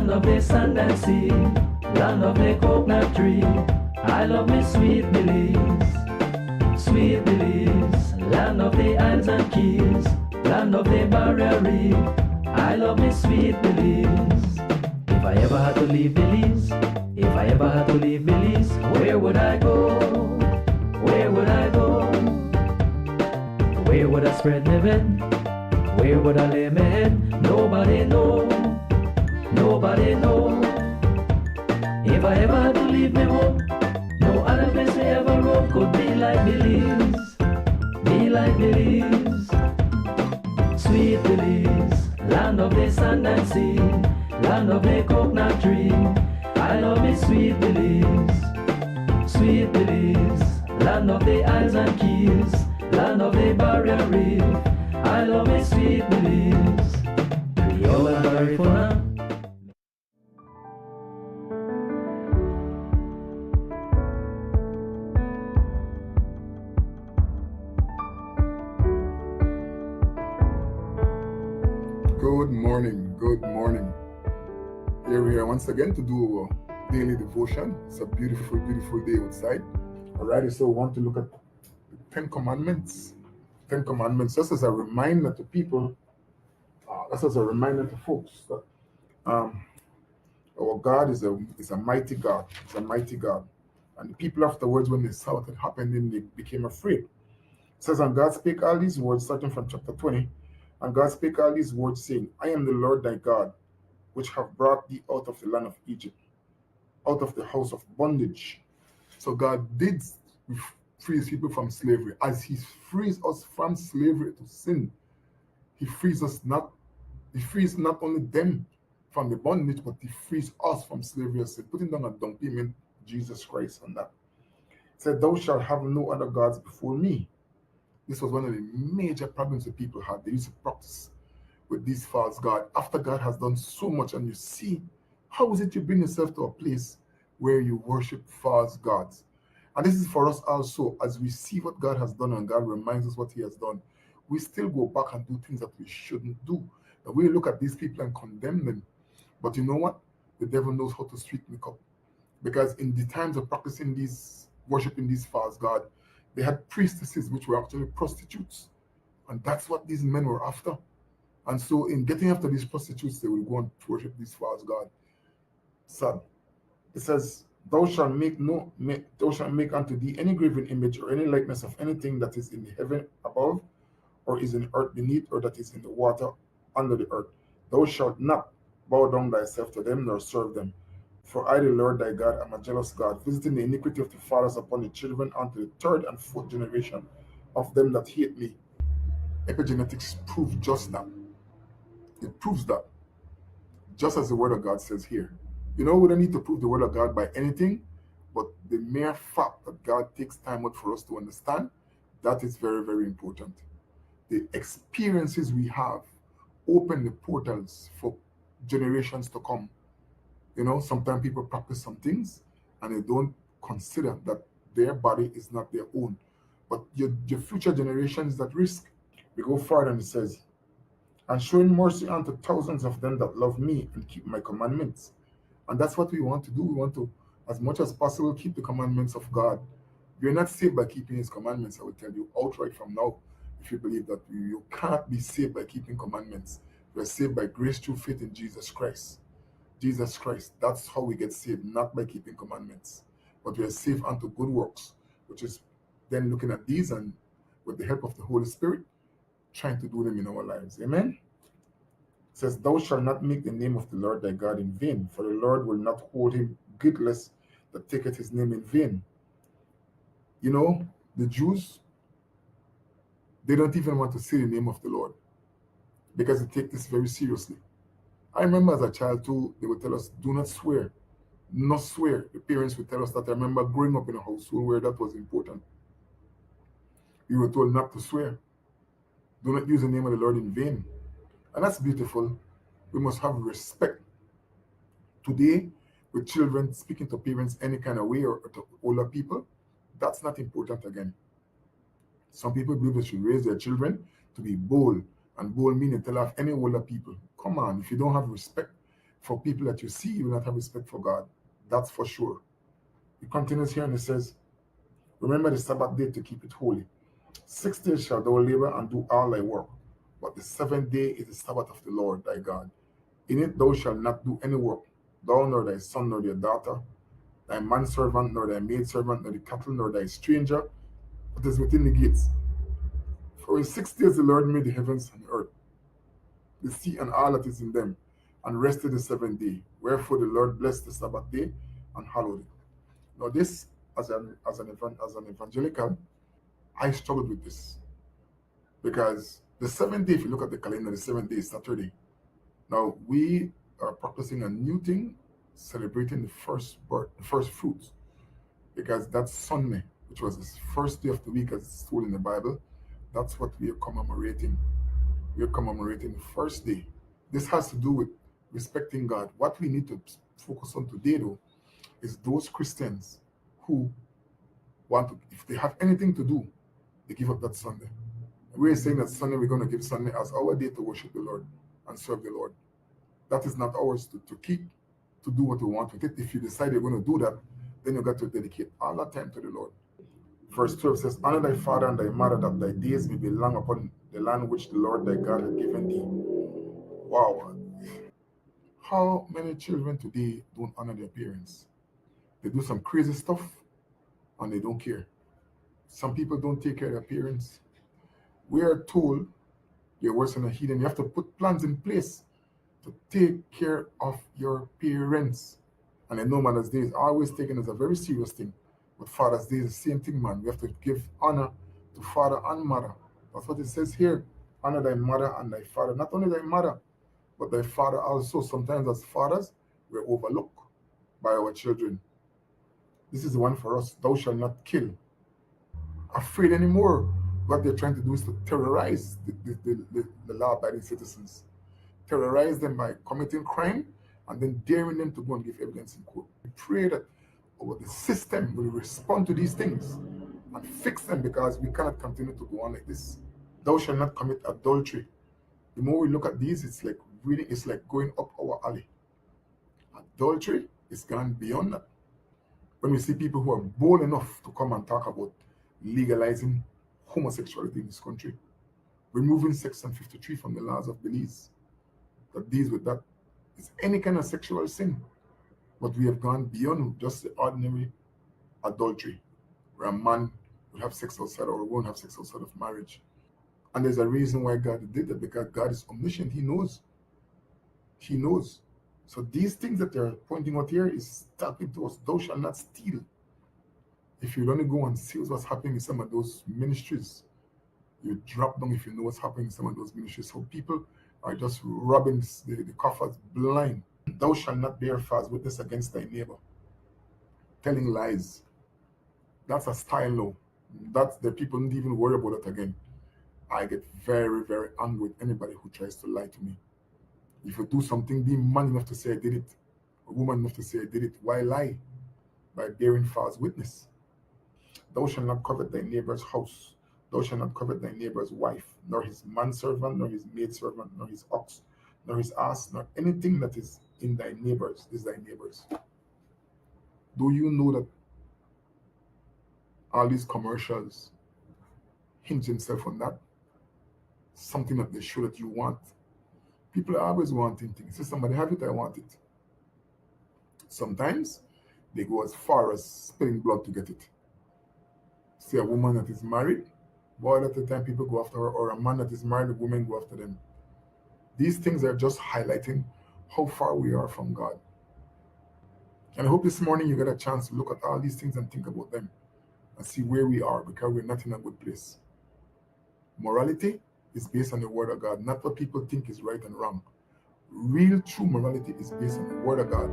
land of the sand and sea, land of the coconut tree. I love me sweet Belize, sweet Belize, land of the isles and keys, land of the barrier reef. I love me sweet Belize. If I ever had to leave Belize, if I ever had to leave Belize, where would I go? Where would I go? Where would I spread my bed? Where would I lay my head? Nobody know, nobody know. If I ever had to leave me home, no other place we ever roam could be like Belize, be like Belize. Sweet Belize, land of the sand and sea, land of the coconut tree. I love me sweet Belize, sweet Belize, land of the isles and keys, land of the barrier reef. I love me sweet Belize, Creole and Garifuna. Good morning, good morning. Here we are once again to do our daily devotion. It's a beautiful, beautiful day outside. Alrighty, so we want to look at the Ten Commandments. Ten Commandments, just as a reminder to people, just as a reminder to folks that our God is a mighty God. It's a mighty God. And the people afterwards, when they saw what had happened, then they became afraid. It says, and God spake all these words, starting from chapter 20. And God spake all these words, saying, I am the Lord thy God, which have brought thee out of the land of Egypt, out of the house of bondage. So God did free his people from slavery. As he frees us from slavery to sin, he frees not only them from the bondage, but he frees us from slavery of sin, putting down a down payment, Jesus Christ, on that. It said, thou shalt have no other gods before me. This was one of the major problems that people had. They used to practice with these false gods after God has done so much. And you see, how is it you bring yourself to a place where you worship false gods? And this is for us also, as we see what God has done and God reminds us what he has done, we still go back and do things that we shouldn't do. And we look at these people and condemn them. But you know what? The devil knows how to sweeten the cup. Because in the times of practicing worshiping these false gods, they had priestesses which were actually prostitutes. And that's what these men were after. And so in getting after these prostitutes, they will go and worship these false gods. Son, it says, thou shalt make unto thee any graven image or any likeness of anything that is in the heaven above, or is in the earth beneath, or that is in the water under the earth. Thou shalt not bow down thyself to them, nor serve them. For I, the Lord thy God, am a jealous God, visiting the iniquity of the fathers upon the children unto the third and fourth generation of them that hate me. Epigenetics proves just that. It proves that. Just as the word of God says here. You know, we don't need to prove the word of God by anything, but the mere fact that God takes time out for us to understand, that is very, very important. The experiences we have open the portals for generations to come. You know, sometimes people practice some things and they don't consider that their body is not their own. But your future generation is at risk. We go further and it says, and showing mercy unto thousands of them that love me and keep my commandments. And that's what we want to do. We want to, as much as possible, keep the commandments of God. You're not saved by keeping his commandments, I will tell you outright from now. If you believe that you can't be saved by keeping commandments. You're saved by grace through faith in Jesus Christ. Jesus Christ, that's how we get saved, not by keeping commandments. But we are saved unto good works, which is then looking at these and with the help of the Holy Spirit, trying to do them in our lives. Amen? It says, thou shalt not make the name of the Lord thy God in vain, for the Lord will not hold him guiltless that taketh his name in vain. You know, the Jews, they don't even want to say the name of the Lord because they take this very seriously. I remember as a child too, they would tell us, do not swear. Not swear. The parents would tell us that. I remember growing up in a household where that was important. We were told not to swear. Do not use the name of the Lord in vain. And that's beautiful. We must have respect. Today, with children speaking to parents any kind of way or to older people, that's not important again. Some people believe they should raise their children to be bold, and bold meaning to laugh any older people. Come on, if you don't have respect, For people that you see, you will not have respect for God. That's for sure. He continues here and he says, remember the Sabbath day to keep it holy. 6 days shall thou labor and do all thy work, but the seventh day is the Sabbath of the Lord thy God. In it thou shalt not do any work, thou nor thy son nor thy daughter, thy manservant nor thy maidservant, nor the cattle nor thy stranger that is within the gates. For in 6 days the Lord made the heavens and the earth, the sea and all that is in them, and rested the seventh day. Wherefore the Lord blessed the Sabbath day and hallowed it. Now this, as an evangelical, I struggled with this because the seventh day, if you look at the calendar, the seventh day is Saturday. Now we are practicing a new thing, celebrating the first fruits, because that's Sunday, which was the first day of the week as it's told in the Bible. That's what we are commemorating. We are commemorating the first day. This has to do with respecting God. What we need to focus on today, though, is those Christians who want to, if they have anything to do, they give up that Sunday. We're saying that Sunday, we're going to give Sunday as our day to worship the Lord and serve the Lord. That is not ours to keep, to do what we want with it. If you decide you're going to do that, then you got to dedicate all that time to the Lord. Verse 12 says, honor thy father and thy mother, that thy days may be long upon the land which the Lord thy God hath given thee. Wow. How many children today don't honor their parents? They do some crazy stuff and they don't care. Some people don't take care of their parents. We are told you're worse than a heathen. You have to put plans in place to take care of your parents. And I know Mother's Day is always taken as a very serious thing. But Father's Day is the same thing, man. We have to give honor to father and mother. That's what it says here. Honor thy mother and thy father. Not only thy mother, but thy father also. Sometimes as fathers, we're overlooked by our children. This is the one for us. Thou shalt not kill. Afraid anymore. What they're trying to do is to terrorize the law-abiding citizens. Terrorize them by committing crime and then daring them to go and give evidence in court. We pray that the system will respond to these things and fix them, because we cannot continue to go on like this. Thou shalt not commit adultery. The more we look at these, it's like going up our alley. Adultery is gone beyond that. When we see people who are bold enough to come and talk about legalizing homosexuality in this country, removing Section 53 from the laws of Belize that deals with that, it's any kind of sexual sin. But we have gone beyond just the ordinary adultery, where a man will have sex outside or a woman have sex outside of marriage. And there's a reason why God did that, because God is omniscient. He knows. He knows. So these things that they're pointing out here is talking to us. Thou shalt not steal. If you only go and see what's happening in some of those ministries, you drop down if you know what's happening in some of those ministries. So people are just robbing the coffers blind. Thou shalt not bear false witness against thy neighbor. Telling lies. That's a style now. That's the people don't even worry about it again. I get very, very angry with anybody who tries to lie to me. If you do something, be man enough to say I did it. A woman enough to say I did it. Why lie? By bearing false witness. Thou shalt not covet thy neighbor's house. Thou shalt not covet thy neighbor's wife, nor his manservant, nor his maidservant, nor his ox, nor his ass, nor anything that is in thy neighbor's is thy neighbor's. Do you know that all these commercials hinge themselves on that? Something that they show that you want. People are always wanting things. Say somebody have it, I want it. Sometimes they go as far as spilling blood to get it. See a woman that is married, boy, at the time people go after her, or a man that is married, the women go after them. These things are just highlighting how far we are from God. And I hope this morning you get a chance to look at all these things and think about them and see where we are, because we're not in a good place. Morality is based on the Word of God, not what people think is right and wrong. Real true morality is based on the Word of God.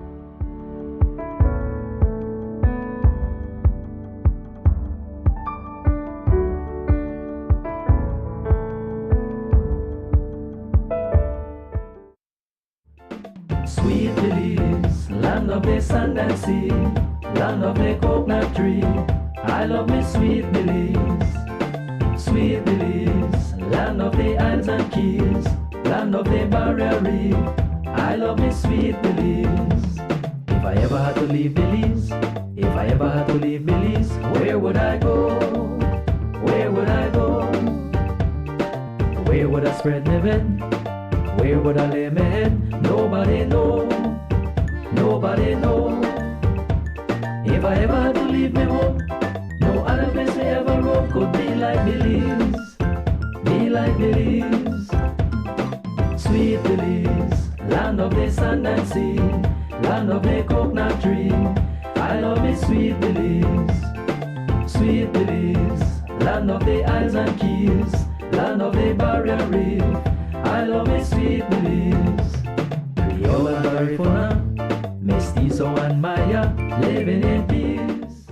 Sweet Belize, land of the sand and sea, land of the coconut tree. I love me sweet Belize. Sweet Belize, land of the islands and keys, land of the barrier reef. I love me sweet Belize. If I ever had to leave Belize, if I ever had to leave Belize, where would I go? Where would I go? Where would I spread my bed? Where would I lay my head? Nobody know. Nobody know. If I ever had to leave me home, no other place I ever roam could be like Belize. Be like Belize. Sweet Belize, land of the sand and sea, land of the coconut tree. I love me sweet Belize. Sweet Belize, land of the isles and keys, land of the barrier reef. I love me sweet Belize. Creole and Garifuna, Mestizo and Maya, living in peace.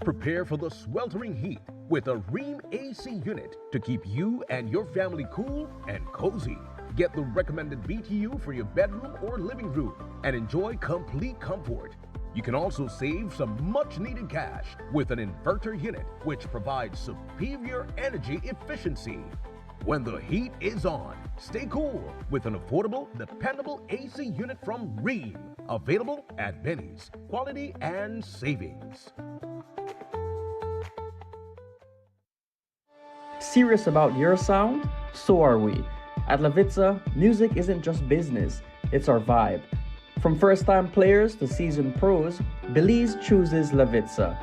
Prepare for the sweltering heat with a Rheem AC unit to keep you and your family cool and cozy. Get the recommended BTU for your bedroom or living room and enjoy complete comfort. You can also save some much needed cash with an inverter unit which provides superior energy efficiency. When the heat is on, stay cool with an affordable, dependable AC unit from Rheem. Available at Benny's. Quality and savings. Serious about your sound? So are we. At Lavitza, music isn't just business, it's our vibe. From first-time players to seasoned pros, Belize chooses Lavitza.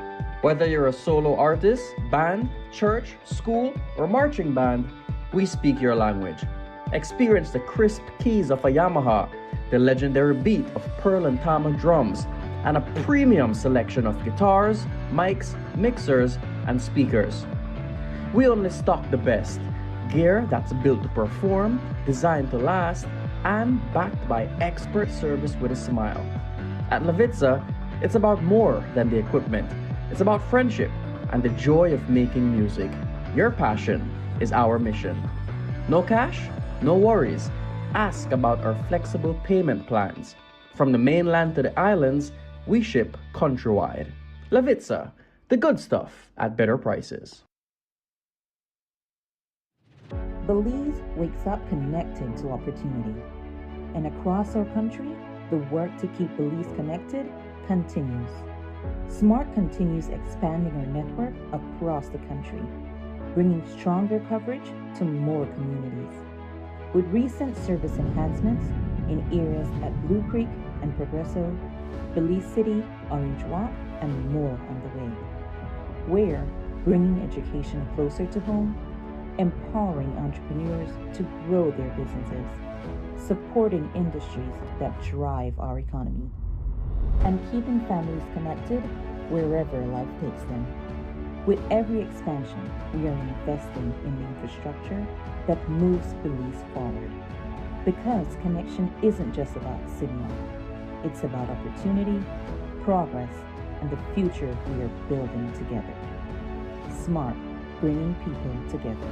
Whether you're a solo artist, band, church, school, or marching band, we speak your language. Experience the crisp keys of a Yamaha, the legendary beat of Pearl and Tama drums, and a premium selection of guitars, mics, mixers, and speakers. We only stock the best. Gear that's built to perform, designed to last, and backed by expert service with a smile. At Lavitza, it's about more than the equipment. It's about friendship and the joy of making music. Your passion is our mission. No cash? No worries. Ask about our flexible payment plans. From the mainland to the islands, we ship countrywide. Lavitza, the good stuff at better prices. Belize wakes up connected to opportunity. And across our country, the work to keep Belize connected continues. SMART continues expanding our network across the country, bringing stronger coverage to more communities. With recent service enhancements in areas at Blue Creek and Progresso, Belize City, Orange Walk, and more on the way. We're bringing education closer to home, empowering entrepreneurs to grow their businesses, supporting industries that drive our economy, and keeping families connected wherever life takes them. With every expansion, we are investing in the infrastructure that moves Belize forward. Because connection isn't just about signal, it's about opportunity, progress, and the future we are building together. SMART, bringing people together.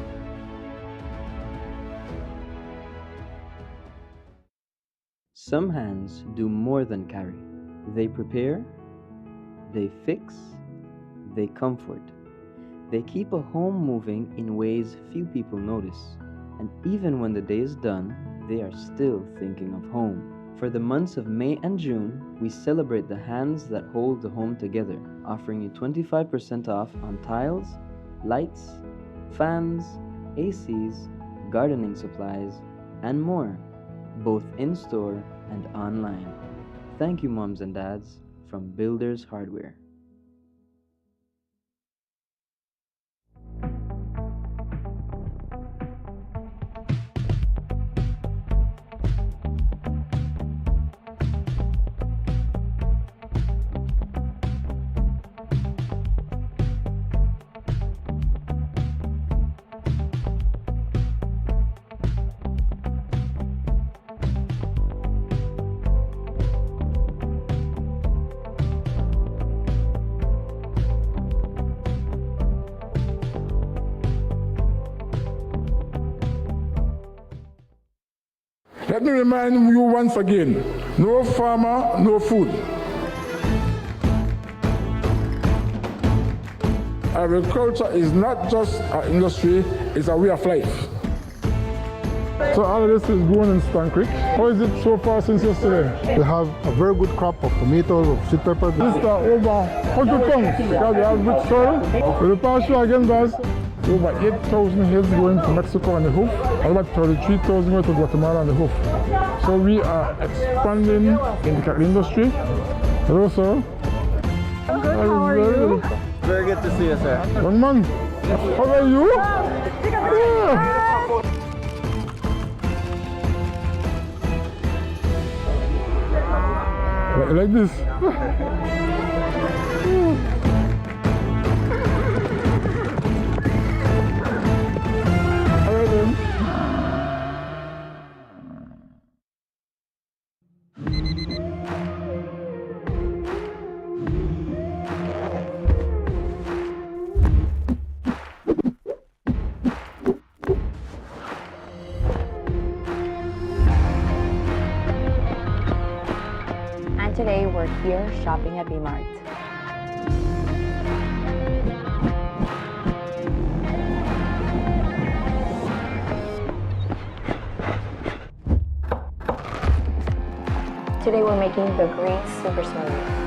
Some hands do more than carry. They prepare, they fix, they comfort. They keep a home moving in ways few people notice. And even when the day is done, they are still thinking of home. For the months of May and June, we celebrate the hands that hold the home together, offering you 25% off on tiles, lights, fans, ACs, gardening supplies, and more, both in-store and online. Thank you, moms and dads, from Builders Hardware. Let me remind you once again, no farmer, no food. Agriculture is not just an industry, it's a way of life. So all of this is grown in Stone Creek. How is it so far since yesterday? We have a very good crop of tomatoes, of sweet peppers. This is over 100 tons because we have rich soil. With the past year again, guys, over 8,000 heads going to Mexico on the hoof, and about 33,000 going to Guatemala on the hoof. So we are expanding in the cattle industry. Hello, sir. I'm good. How are you? Very good to see you, sir. Young man, how are you? Yeah. Like this. Alright then. And today we're here shopping at B-Mart. Today we're making the green super smoothie.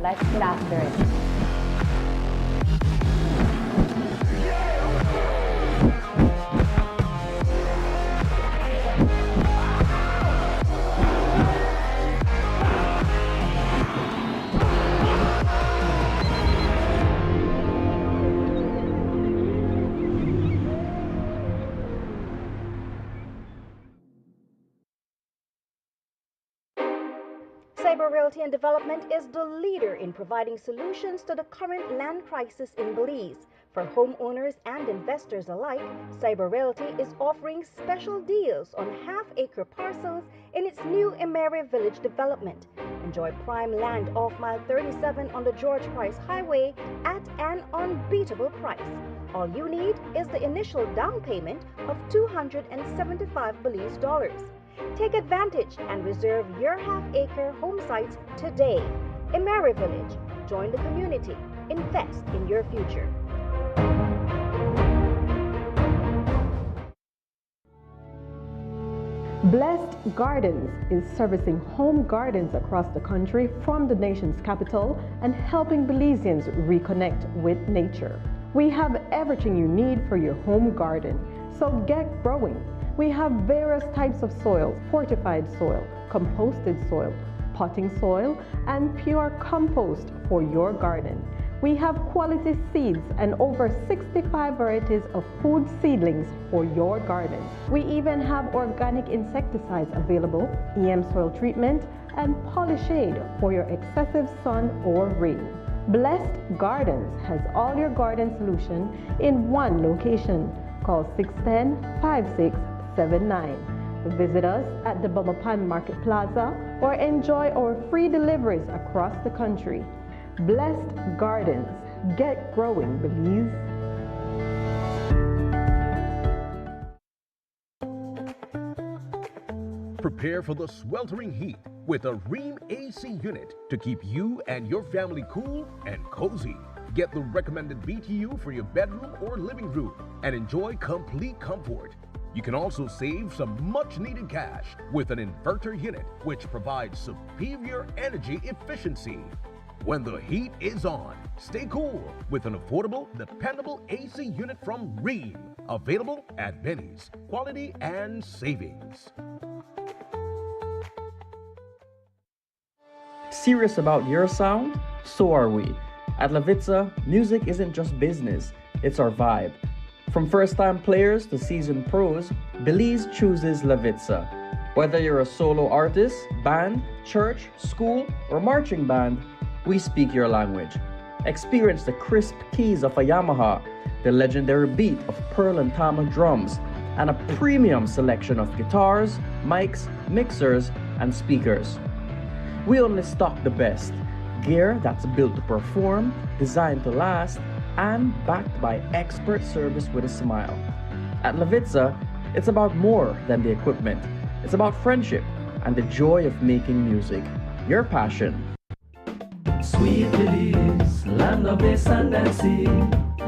Let's get after it. Cyber Realty and Development is the leader in providing solutions to the current land crisis in Belize. For homeowners and investors alike, Cyber Realty is offering special deals on half-acre parcels in its new Emery Village development. Enjoy prime land off mile 37 on the George Price Highway at an unbeatable price. All you need is the initial down payment of $275 Belize dollars. Take advantage and reserve your half-acre home sites today. Emery Village. Join the community. Invest in your future. Blessed Gardens is servicing home gardens across the country from the nation's capital and helping Belizeans reconnect with nature. We have everything you need for your home garden, so get growing. We have various types of soils: fortified soil, composted soil, potting soil, and pure compost for your garden. We have quality seeds and over 65 varieties of food seedlings for your garden. We even have organic insecticides available, EM soil treatment, and Polyshade for your excessive sun or rain. Blessed Gardens has all your garden solution in one location. Call 610-5679. Visit us at the Bumapan Market Plaza or enjoy our free deliveries across the country. Blessed Gardens. Get growing, Belize. Prepare for the sweltering heat with a Ream AC unit to keep you and your family cool and cozy. Get the recommended BTU for your bedroom or living room and enjoy complete comfort. You can also save some much-needed cash with an inverter unit, which provides superior energy efficiency. When the heat is on, stay cool with an affordable, dependable AC unit from Ream. Available at Benny's. Quality and savings. Serious about your sound? So are we. At Levitza, music isn't just business, it's our vibe. From first-time players to seasoned pros, Belize chooses Levitza. Whether you're a solo artist, band, church, school, or marching band, we speak your language. Experience the crisp keys of a Yamaha, the legendary beat of Pearl and Tama drums, and a premium selection of guitars, mics, mixers, and speakers. We only stock the best. Gear that's built to perform, designed to last, and backed by expert service with a smile. At Levitza, it's about more than the equipment. It's about friendship and the joy of making music. Your passion. Sweet Belize, land of the sand and sea,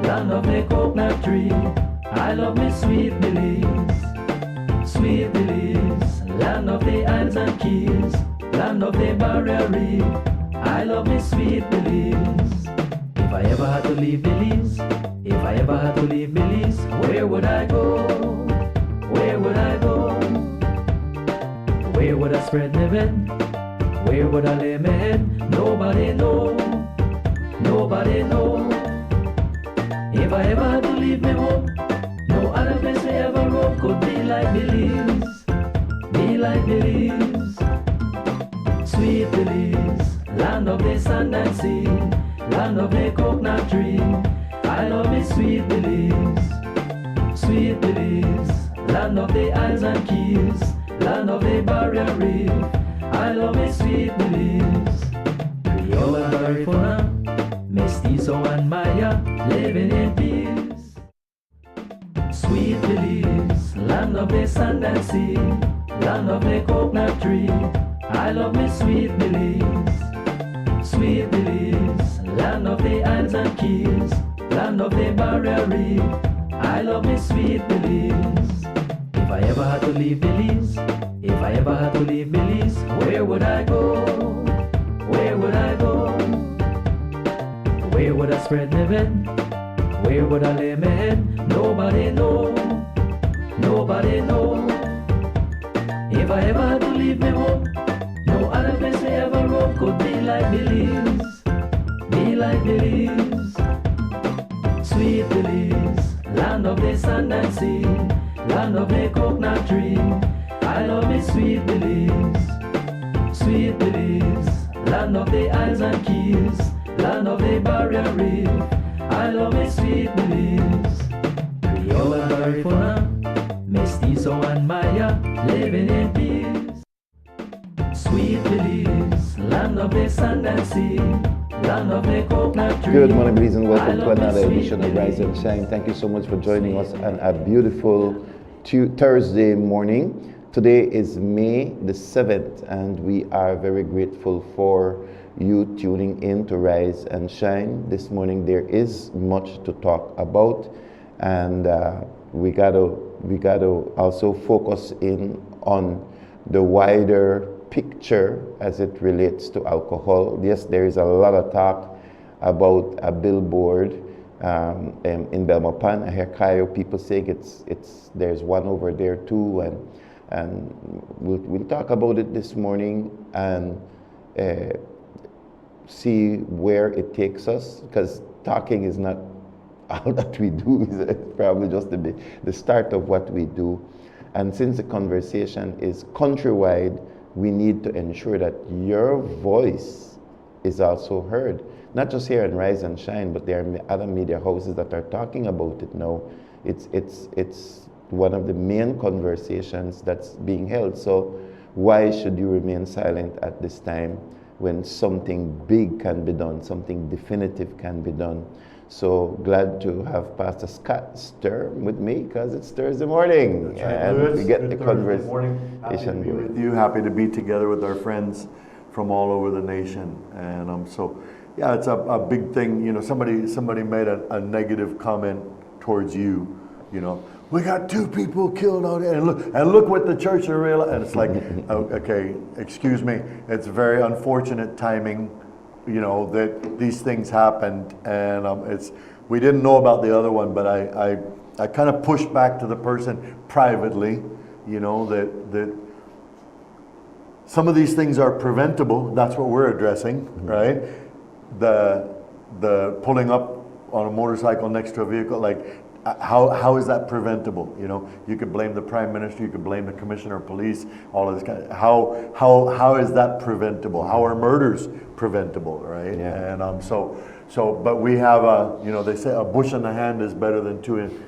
land of the coconut tree. I love me sweet Belize. Sweet Belize, land of the isles and keys, land of the barrier reef. I love me sweet Belize. If I ever had to leave Belize, if I ever had to leave Belize, where would I go? Where would I go? Where would I spread my bed? Where would I lay my head? Nobody know. Nobody know. If I ever had to leave me home, no other place I ever roam could be like Belize. Be like Belize. Sweet Belize, land of the sand and sea, land of the coconut tree. I love me sweet Belize. Sweet Belize, land of the isles and keys, land of the barrier reef. I love me sweet Belize. Creole and Garifuna, Mestizo and Maya, living in peace. Sweet Belize, land of the sand and sea, land of the coconut tree. I love me sweet Belize. Sweet Belize, land of the isles and keys, land of the barrier reef. I love me sweet Belize. If I ever had to leave Belize, if I ever had to leave Belize, where would I go? Where would I go? Where would I spread my bed? Where would I lay my head? Nobody know. Nobody know. If I ever had to leave me home, no other place I ever roam could be like Belize. Be like Belize. Sweet Belize, land of the sand and sea, land of the coconut tree. I love me sweet Belize. Sweet Belize, land of the isles and keys, land of the barrier reef. I love me sweet Belize. Creole and Garifuna, Mestizo and Maya, living in peace. Sweet Belize, land of the sand and sea, land of the coconut tree. Good morning, Belize, and welcome to another edition of Rise and Shine. Thank you so much for joining us on a beautiful Thursday morning. Today is May the 7th, and we are very grateful for you tuning in to Rise and Shine. This morning there is much to talk about, and we gotta also focus in on the wider picture as it relates to alcohol. Yes, there is a lot of talk about a billboard in Belmopan. I hear Cairo people saying there's one over there too, and we'll talk about it this morning and see where it takes us, because talking is not all that we do. It's probably just the start of what we do. And since the conversation is countrywide, we need to ensure that your voice is also heard. Not just here in Rise and Shine, but there are other media houses that are talking about it now. It's one of the main conversations that's being held. So why should you remain silent at this time when something big can be done, something definitive can be done? So glad to have Pastor Scott Stir with me, because it's Thursday morning. That's right, and Lewis. we get Good the Thursday morning. Happy to conversation be going. with you. Happy to be together with our friends from all over the nation. And so, yeah, it's a big thing. You know, somebody made a negative comment towards you. You know, we got 2 people killed out here, and look what the church are real. And it's like, okay, excuse me. It's very unfortunate timing, you know, that these things happened, and we didn't know about the other one, but I kind of pushed back to the person privately, you know, that some of these things are preventable. That's what we're addressing, right? The pulling up on a motorcycle next to a vehicle, like, how is that preventable? You know, you could blame the Prime Minister, you could blame the Commissioner of Police, all of this kind of, how is that preventable? How are murders preventable, right? Yeah. And but we have you know, they say a bush in the hand is better than 2 in.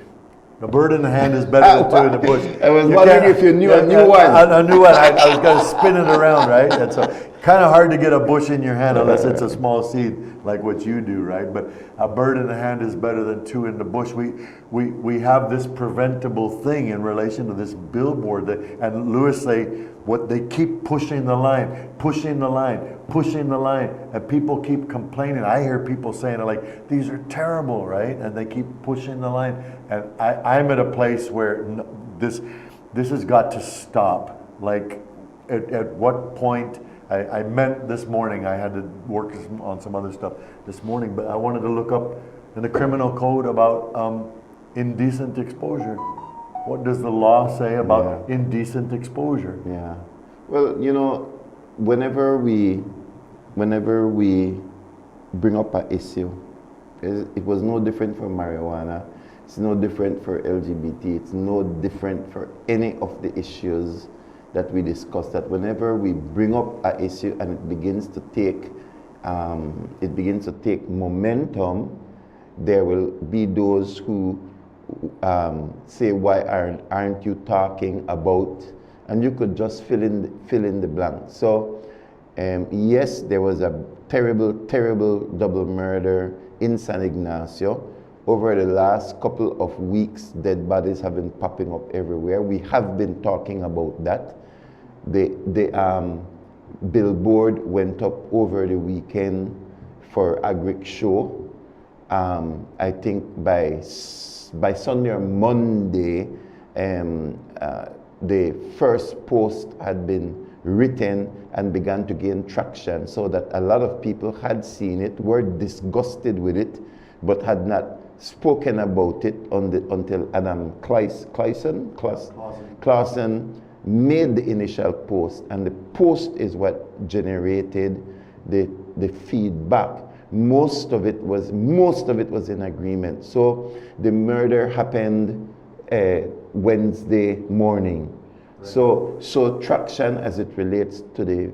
A bird in the hand is better than 2 in the bush. I was wondering if you knew a new one. I knew one. I was going to spin it around, right? And so kind of hard to get a bush in your hand unless it's a small seed like what you do, right? But a bird in the hand is better than two in the bush. We have this preventable thing in relation to this billboard that, and Lewis say, what they keep pushing the line, pushing the line, pushing the line, and people keep complaining. I hear people saying like, these are terrible, right? And they keep pushing the line. And I'm at a place where this has got to stop. Like, at what point, I meant this morning, I had to work on some other stuff this morning, but I wanted to look up in the criminal code about indecent exposure. What does the law say about indecent exposure? Yeah. Well, you know, whenever we bring up an issue, it was no different for marijuana. It's no different for LGBT. It's no different for any of the issues that we discussed. That whenever we bring up an issue and it begins to take momentum, there will be those who say, why aren't you talking about? And you could just fill in the blank. So yes, there was a terrible double murder in San Ignacio. Over the last couple of weeks, dead bodies have been popping up everywhere. We have been talking about that. The billboard went up over the weekend for Agric Show. I think by Sunday or Monday, the first post had been written and began to gain traction, so that a lot of people had seen it, were disgusted with it, but had not spoken about it until Adam Clausen made the initial post, and the post is what generated the feedback. Most of it was in agreement. So the murder happened Wednesday morning. Right. So traction as it relates to the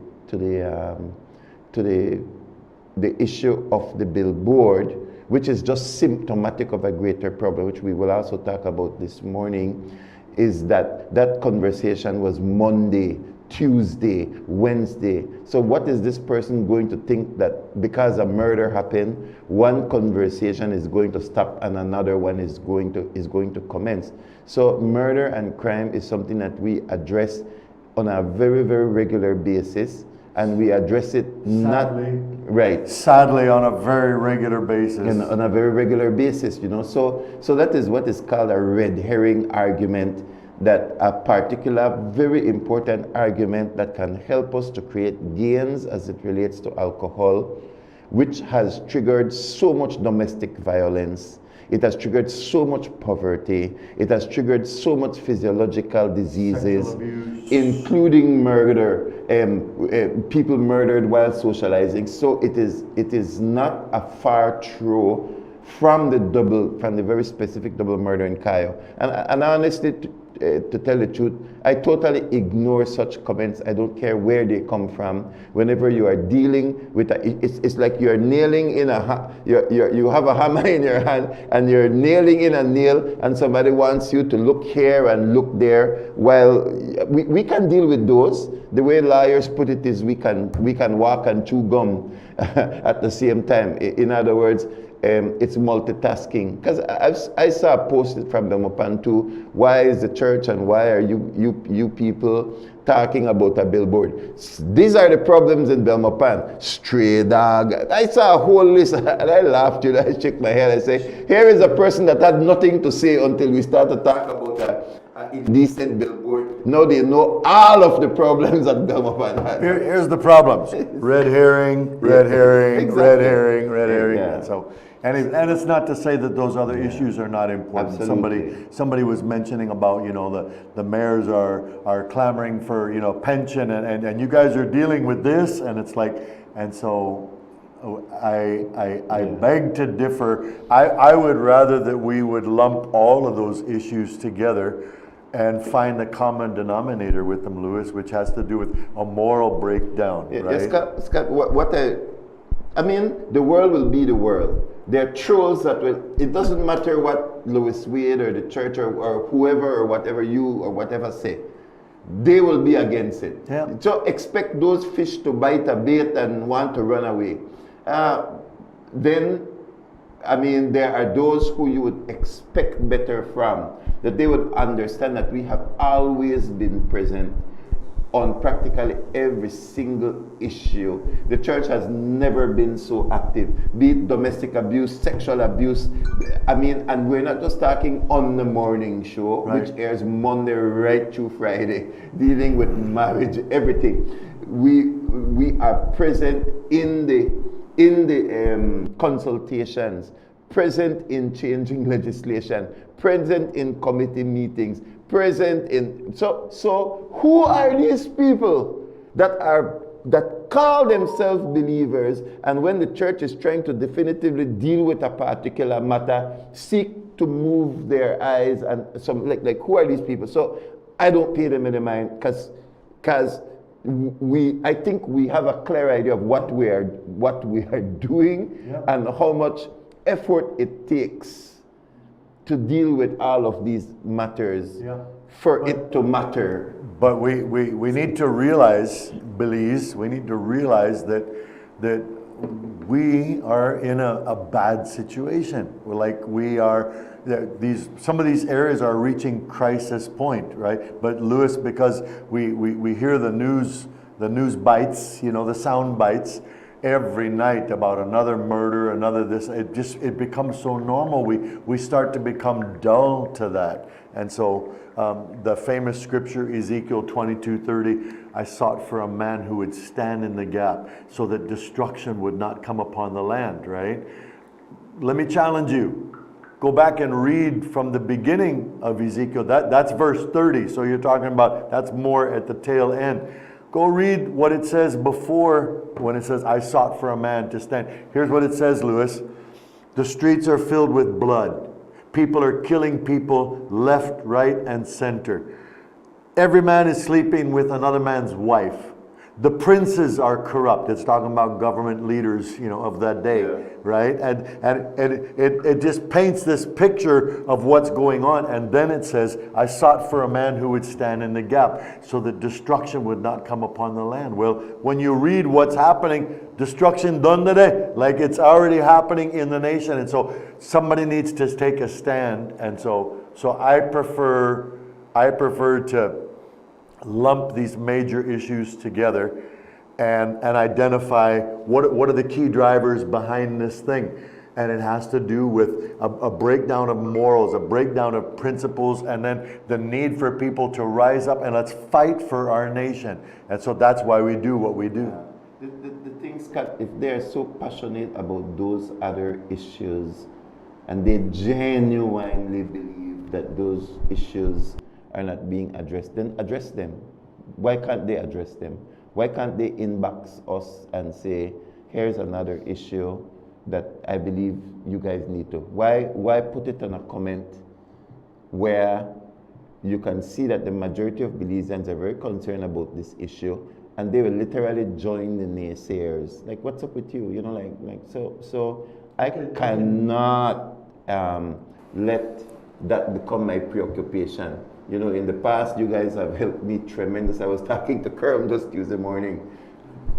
issue of the billboard, which is just symptomatic of a greater problem, which we will also talk about this morning, is that conversation was Monday, Tuesday, Wednesday. So what is this person going to think that because a murder happened, one conversation is going to stop and another one is going to commence? So murder and crime is something that we address on a very, very regular basis, and we address it sadly on a very regular basis. On a very regular basis, you know. So that is what is called a red herring argument, that a particular very important argument that can help us to create gains as it relates to alcohol, which has triggered so much domestic violence. It has triggered so much poverty. It has triggered so much physiological diseases, including murder, people murdered while socializing. So it is not a far throw from the very specific double murder in Cayo. And honestly, to tell the truth, I totally ignore such comments. I don't care where they come from. Whenever you are dealing with it's like you're nailing in you have a hammer in your hand and you're nailing in a nail, and somebody wants you to look here and look there. Well, we can deal with those. The way lawyers put it is we can walk and chew gum at the same time. In other words, it's multitasking. Because I saw a post from Belmopan too. Why is the church and why are you people talking about a billboard? These are the problems in Belmopan. Stray dog. I saw a whole list and I laughed. I shook my head. I say, here is a person that had nothing to say until we start to talk about an indecent billboard. Now they know all of the problems that Belmopan has. Here's the problems. Red herring, red herring, exactly. Red herring, red herring. Yeah. And it's not to say that those other issues are not important. Absolutely. Somebody was mentioning about, the mayors are clamoring for, pension and you guys are dealing with this, and it's like, and so I beg to differ. I would rather that we would lump all of those issues together and find a common denominator with them, Lewis, which has to do with a moral breakdown, right? Scott, I mean, the world will be the world. There are trolls that will, it doesn't matter what Louis Wade or the church or whoever or whatever you or whatever say. they will be against it. Yeah. So expect those fish to bite a bait and want to run away. Then, I mean, there are those who you would expect better from, that they would understand that we have always been present on practically every single issue. The church has never been so active, be it domestic abuse, sexual abuse. I mean, and we're not just talking on the morning show, which airs Monday right through Friday, dealing with marriage, everything. We are present in the consultations, present in changing legislation, present in committee meetings, present in so who are these people that call themselves believers, and when the church is trying to definitively deal with a particular matter, seek to move their eyes and some like who are these people? So I don't pay them any mind because I think we have a clear idea of what we are doing and how much effort it takes to deal with all of these matters for it to matter. But we need to realize, Belize, we need to realize that we are in a bad situation. We are, some of these areas are reaching crisis point, right? But Lewis, because we hear the news bites, the sound bites, every night about another murder, another this, it becomes so normal. We start to become dull to that. And so the famous scripture, Ezekiel 22:30, I sought for a man who would stand in the gap so that destruction would not come upon the land, right? Let me challenge you. Go back and read from the beginning of Ezekiel. That's verse 30. So you're talking about, that's more at the tail end. Go read what it says before when it says, I sought for a man to stand. Here's what it says, Lewis. The streets are filled with blood. People are killing people left, right, and center. Every man is sleeping with another man's wife. The princes are corrupt. It's talking about government leaders, of that day, right? And it just paints this picture of what's going on. And then it says, I sought for a man who would stand in the gap so that destruction would not come upon the land. Well, when you read what's happening, destruction done today, like it's already happening in the nation. And so somebody needs to take a stand. And so I prefer to lump these major issues together and identify what are the key drivers behind this thing. And it has to do with a breakdown of morals, a breakdown of principles, and then the need for people to rise up and let's fight for our nation. And so that's why we do what we do. The thing, Scott, if they're so passionate about those other issues and they genuinely believe that those issues are not being addressed, then address them. Why can't they address them? Why can't they inbox us and say, here's another issue that I believe you guys need to? Why put it on a comment where you can see that the majority of Belizeans are very concerned about this issue, and they will literally join the naysayers. Like, what's up with you? So I cannot let that become my preoccupation. In the past, you guys have helped me tremendous. I was talking to Kerm just Tuesday morning.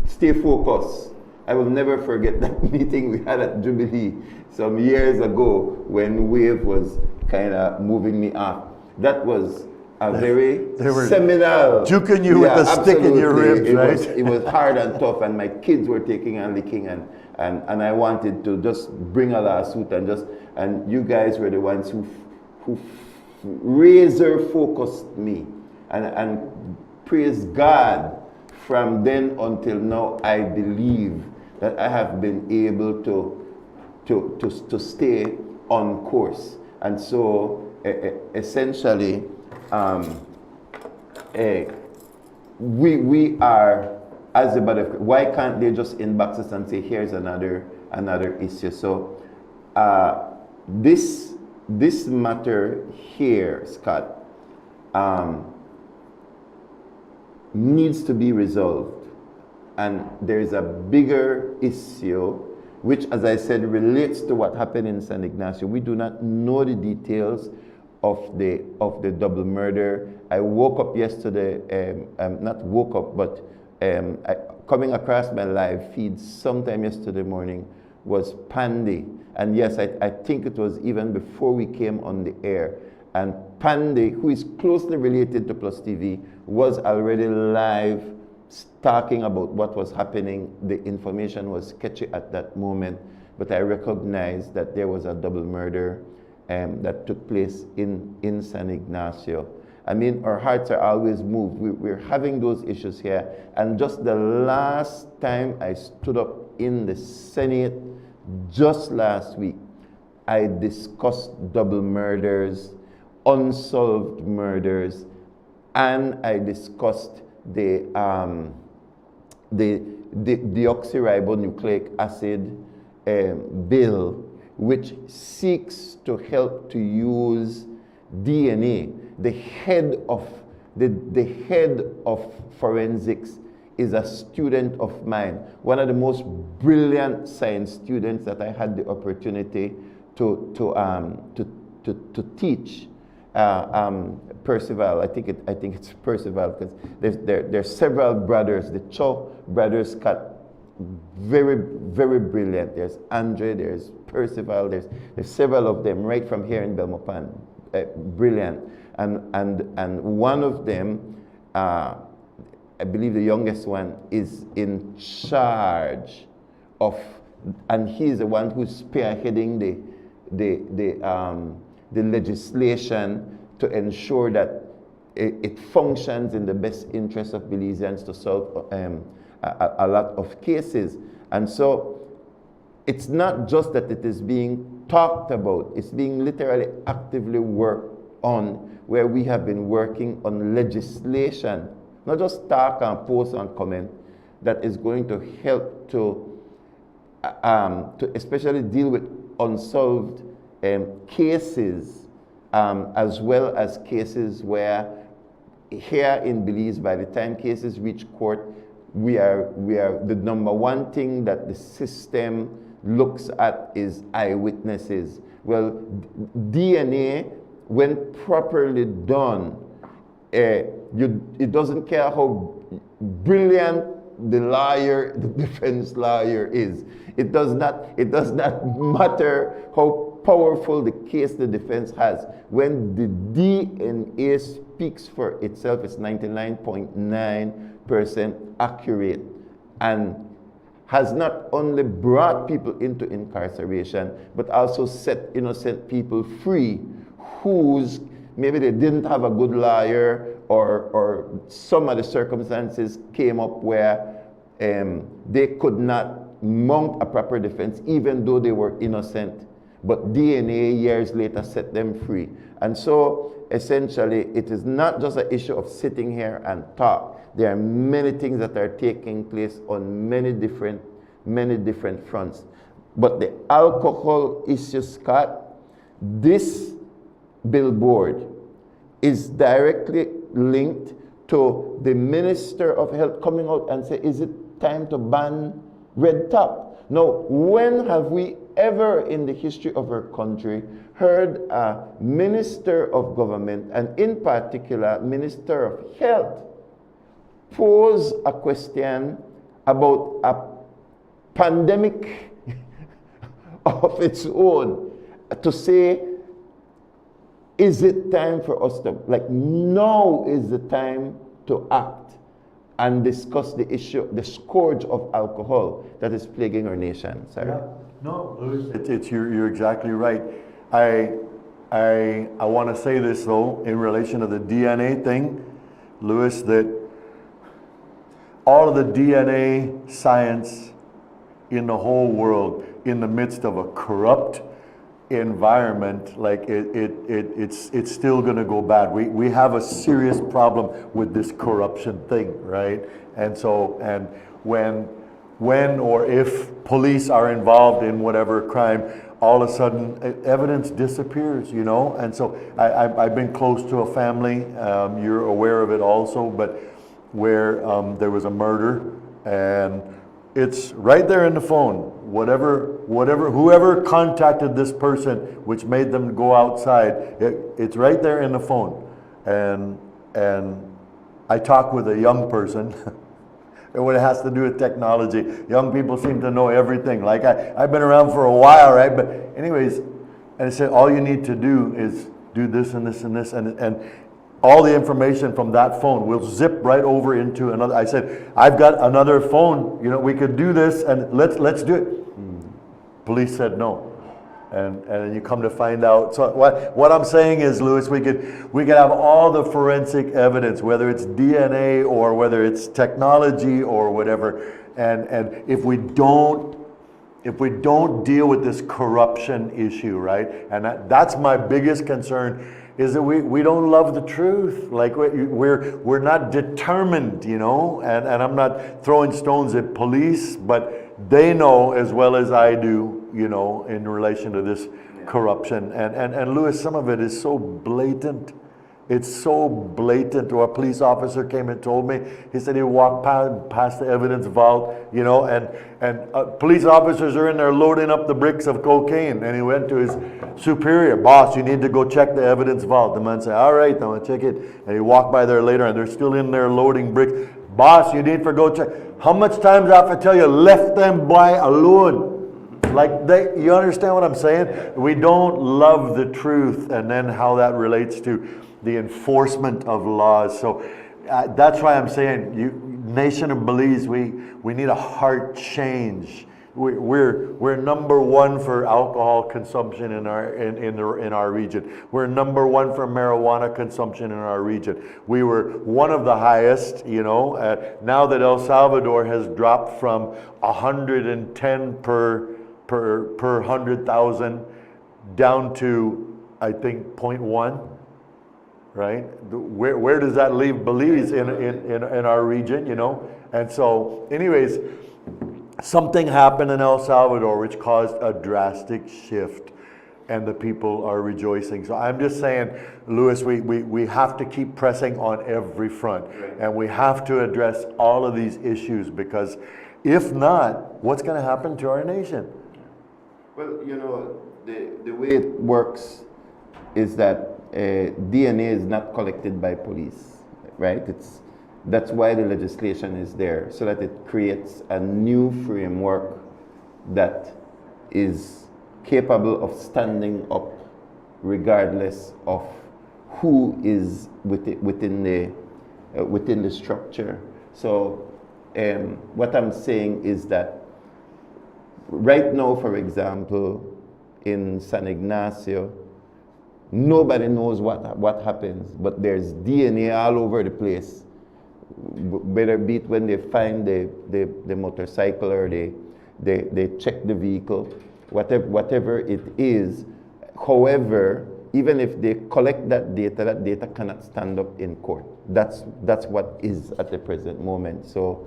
Stay focused. I will never forget that meeting we had at Jubilee some years ago when Wave was kind of moving me up. That was a very seminal. Juking you with a stick in your ribs, right? It was hard and tough, and my kids were taking and licking, and I wanted to just bring a lawsuit and you guys were the ones who razor focused me, and praise God, from then until now I believe that I have been able to stay on course. And so essentially we are, as the body of Christ, why can't they just inbox us and say here's another issue? So this matter here, Scott, needs to be resolved. And there is a bigger issue, which, as I said, relates to what happened in San Ignacio. We do not know the details of the double murder. I woke up yesterday, not woke up, but coming across my live feed sometime yesterday morning was Pandy. And yes, I think it was even before we came on the air. And Pandy, who is closely related to PlusTV, was already live talking about what was happening. The information was sketchy at that moment, but I recognized that there was a double murder that took place in San Ignacio. I mean, our hearts are always moved. We're having those issues here. And just the last time I stood up in the Senate, just last week, I discussed double murders, unsolved murders, and I discussed the deoxyribonucleic acid bill, which seeks to help to use DNA. The head of forensics is a student of mine, one of the most brilliant science students that I had the opportunity to teach. Percival, I think it's Percival, because there's several brothers. The Cho brothers got very brilliant. There's Andre, there's Percival, there's several of them right from here in Belmopan, brilliant. And one of them, I believe the youngest one, is in charge of, and he's the one who's spearheading the legislation to ensure that it functions in the best interest of Belizeans to solve a lot of cases. And so it's not just that it is being talked about, it's being literally actively worked on, where we have been working on legislation, not just talk and post and comment, that is going to help to especially deal with unsolved cases, as well as cases where here in Belize, by the time cases reach court, we are the number one thing that the system looks at is eyewitnesses. Well, DNA, when properly done, it doesn't care how brilliant the defense lawyer is. It does not matter how powerful the case the defense has. When the DNA speaks for itself, it's 99.9% accurate, and has not only brought people into incarceration, but also set innocent people free whose maybe they didn't have a good lawyer, or some of the circumstances came up where they could not mount a proper defense even though they were innocent, but DNA years later set them free. And so essentially it is not just an issue of sitting here and talk. There are many things that are taking place on many different fronts. But the alcohol issue, Scott, this billboard is directly linked to the Minister of Health coming out and say, is it time to ban red top? Now, when have we ever in the history of our country heard a Minister of Government, and in particular Minister of Health, pose a question about a pandemic of its own, to say, is it time for us to, like, now is the time to act and discuss the issue, the scourge of alcohol that is plaguing our nation. Sorry. Yeah. No, Louis, you're exactly right. I want to say this though, in relation to the DNA thing, Louis, that all of the DNA science in the whole world, in the midst of a corrupt environment, like it's still going to go bad. We have a serious problem with this corruption thing, right? And so, and when or if police are involved in whatever crime, all of a sudden evidence disappears, you know? And so I've been close to a family, you're aware of it also, but where there was a murder, and it's right there in the phone. Whatever whoever contacted this person, which made them go outside, it's right there in the phone. And I talk with a young person, and when it has to do with technology, young people seem to know everything. Like I've been around for a while, right? But anyways, and I said, all you need to do is do this and this and this, and all the information from that phone will zip right over into another. I said, I've got another phone, you know, we could do this, and let's do it. Police said no. And you come to find out. So what I'm saying is, Louis, we could have all the forensic evidence, whether it's DNA or whether it's technology or whatever. And if we don't deal with this corruption issue, right? And that's my biggest concern, is that we don't love the truth. Like we're not determined, you know. And I'm not throwing stones at police, but they know as well as I do, you know, in relation to this corruption. And Louis, some of it is so blatant. It's so blatant. A police officer came and told me, he said he walked past the evidence vault, you know, and police officers are in there loading up the bricks of cocaine. And he went to his superior, boss, you need to go check the evidence vault. The man said, all right, I'm gonna check it. And he walked by there later, and they're still in there loading bricks. Boss, you need to go check. How much times I have to tell you, left them by alone? Like you understand what I'm saying? We don't love the truth, and then how that relates to the enforcement of laws. So that's why I'm saying, nation of Belize, we need a heart change. We're number one for alcohol consumption in our region. We're number one for marijuana consumption in our region. We were one of the highest, you know. Now that El Salvador has dropped from 110 per 100,000 down to, I think, 0.1. Right? Where does that leave Belize in our region, you know? And so, anyways, something happened in El Salvador which caused a drastic shift, and the people are rejoicing. So I'm just saying, Louis, we have to keep pressing on every front, and we have to address all of these issues, because if not, what's going to happen to our nation? Well, you know, the way it works is that DNA is not collected by police, right? That's why the legislation is there, so that it creates a new framework that is capable of standing up regardless of who is within the structure. So what I'm saying is that right now, for example, in San Ignacio, nobody knows what happens, but there's DNA all over the place. Whether be it when they find the motorcycle, or they check the vehicle, whatever it is. However, even if they collect that data cannot stand up in court. That's what is at the present moment. So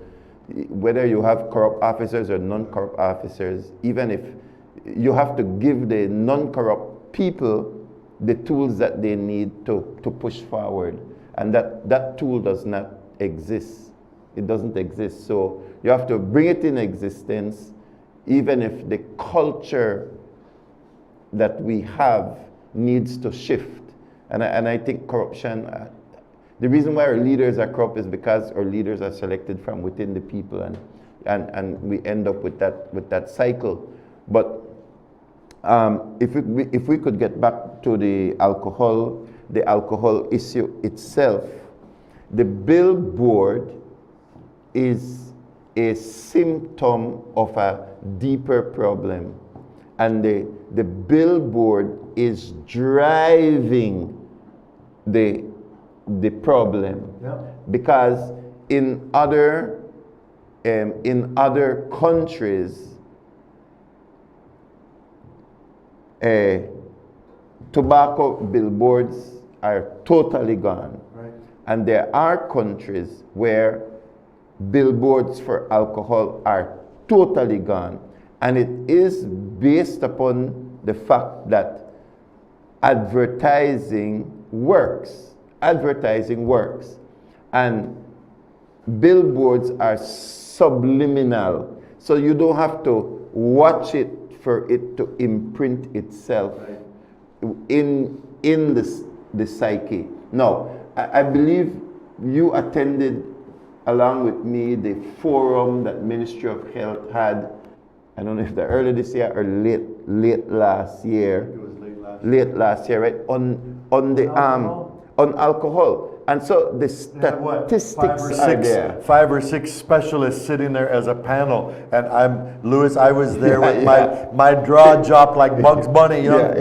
whether you have corrupt officers or non-corrupt officers, even if you have to give the non-corrupt people the tools that they need to push forward, and that tool does not exist. It doesn't exist. So you have to bring it in existence, even if the culture that we have needs to shift. And I think corruption, the reason why our leaders are corrupt is because our leaders are selected from within the people, and we end up with that cycle. But if we could get back to the alcohol issue itself, the billboard is a symptom of a deeper problem, and the billboard is driving the problem. Yeah. Because in other countries, tobacco billboards are totally gone. Right. And there are countries where billboards for alcohol are totally gone. And it is based upon the fact that advertising works. Advertising works. And billboards are subliminal. So you don't have to watch it for it to imprint itself in the psyche. Now, I believe you attended along with me the forum that Ministry of Health had. I don't know if they're early this year or late last year. It was late last year, right? On the on alcohol. And so the statistics are there. 5 or 6 specialists sitting there as a panel, and I was there with my jaw dropped like Bugs Bunny, you know.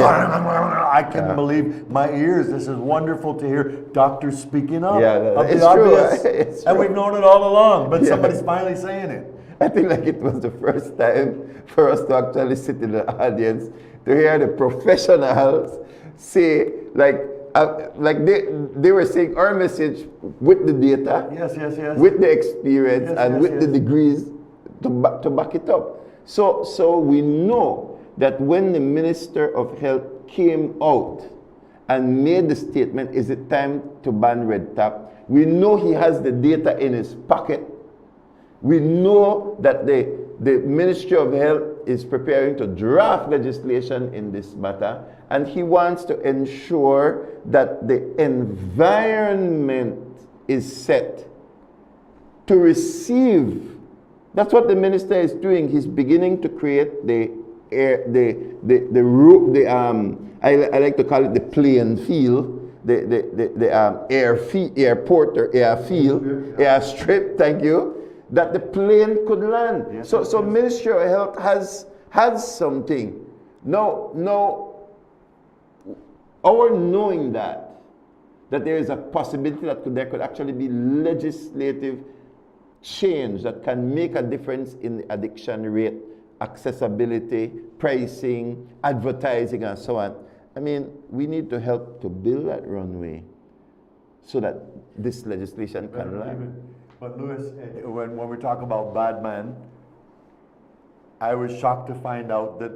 I couldn't believe my ears. This is wonderful to hear doctors speaking up. It's true. It's true. And we've known it all along, but somebody's finally saying it. I think like it was the first time for us to actually sit in the audience to hear the professionals say, like they were saying our message with the data, with the experience, and with the degrees to back it up. So we know that when the Minister of Health came out and made the statement, is it time to ban red tap? We know he has the data in his pocket. We know that the Ministry of Health is preparing to draft legislation in this matter, and he wants to ensure that the environment is set to receive. That's what the minister is doing. He's beginning to create the air, I like to call it the playing field, the airport or airfield, airstrip. Thank you. That the plane could land. So Ministry of Health has something. No. Our knowing that there is a possibility that there could actually be legislative change that can make a difference in the addiction rate, accessibility, pricing, advertising, and so on. I mean, we need to help to build that runway so that this legislation can land. But Louis, when we talk about bad man, I was shocked to find out that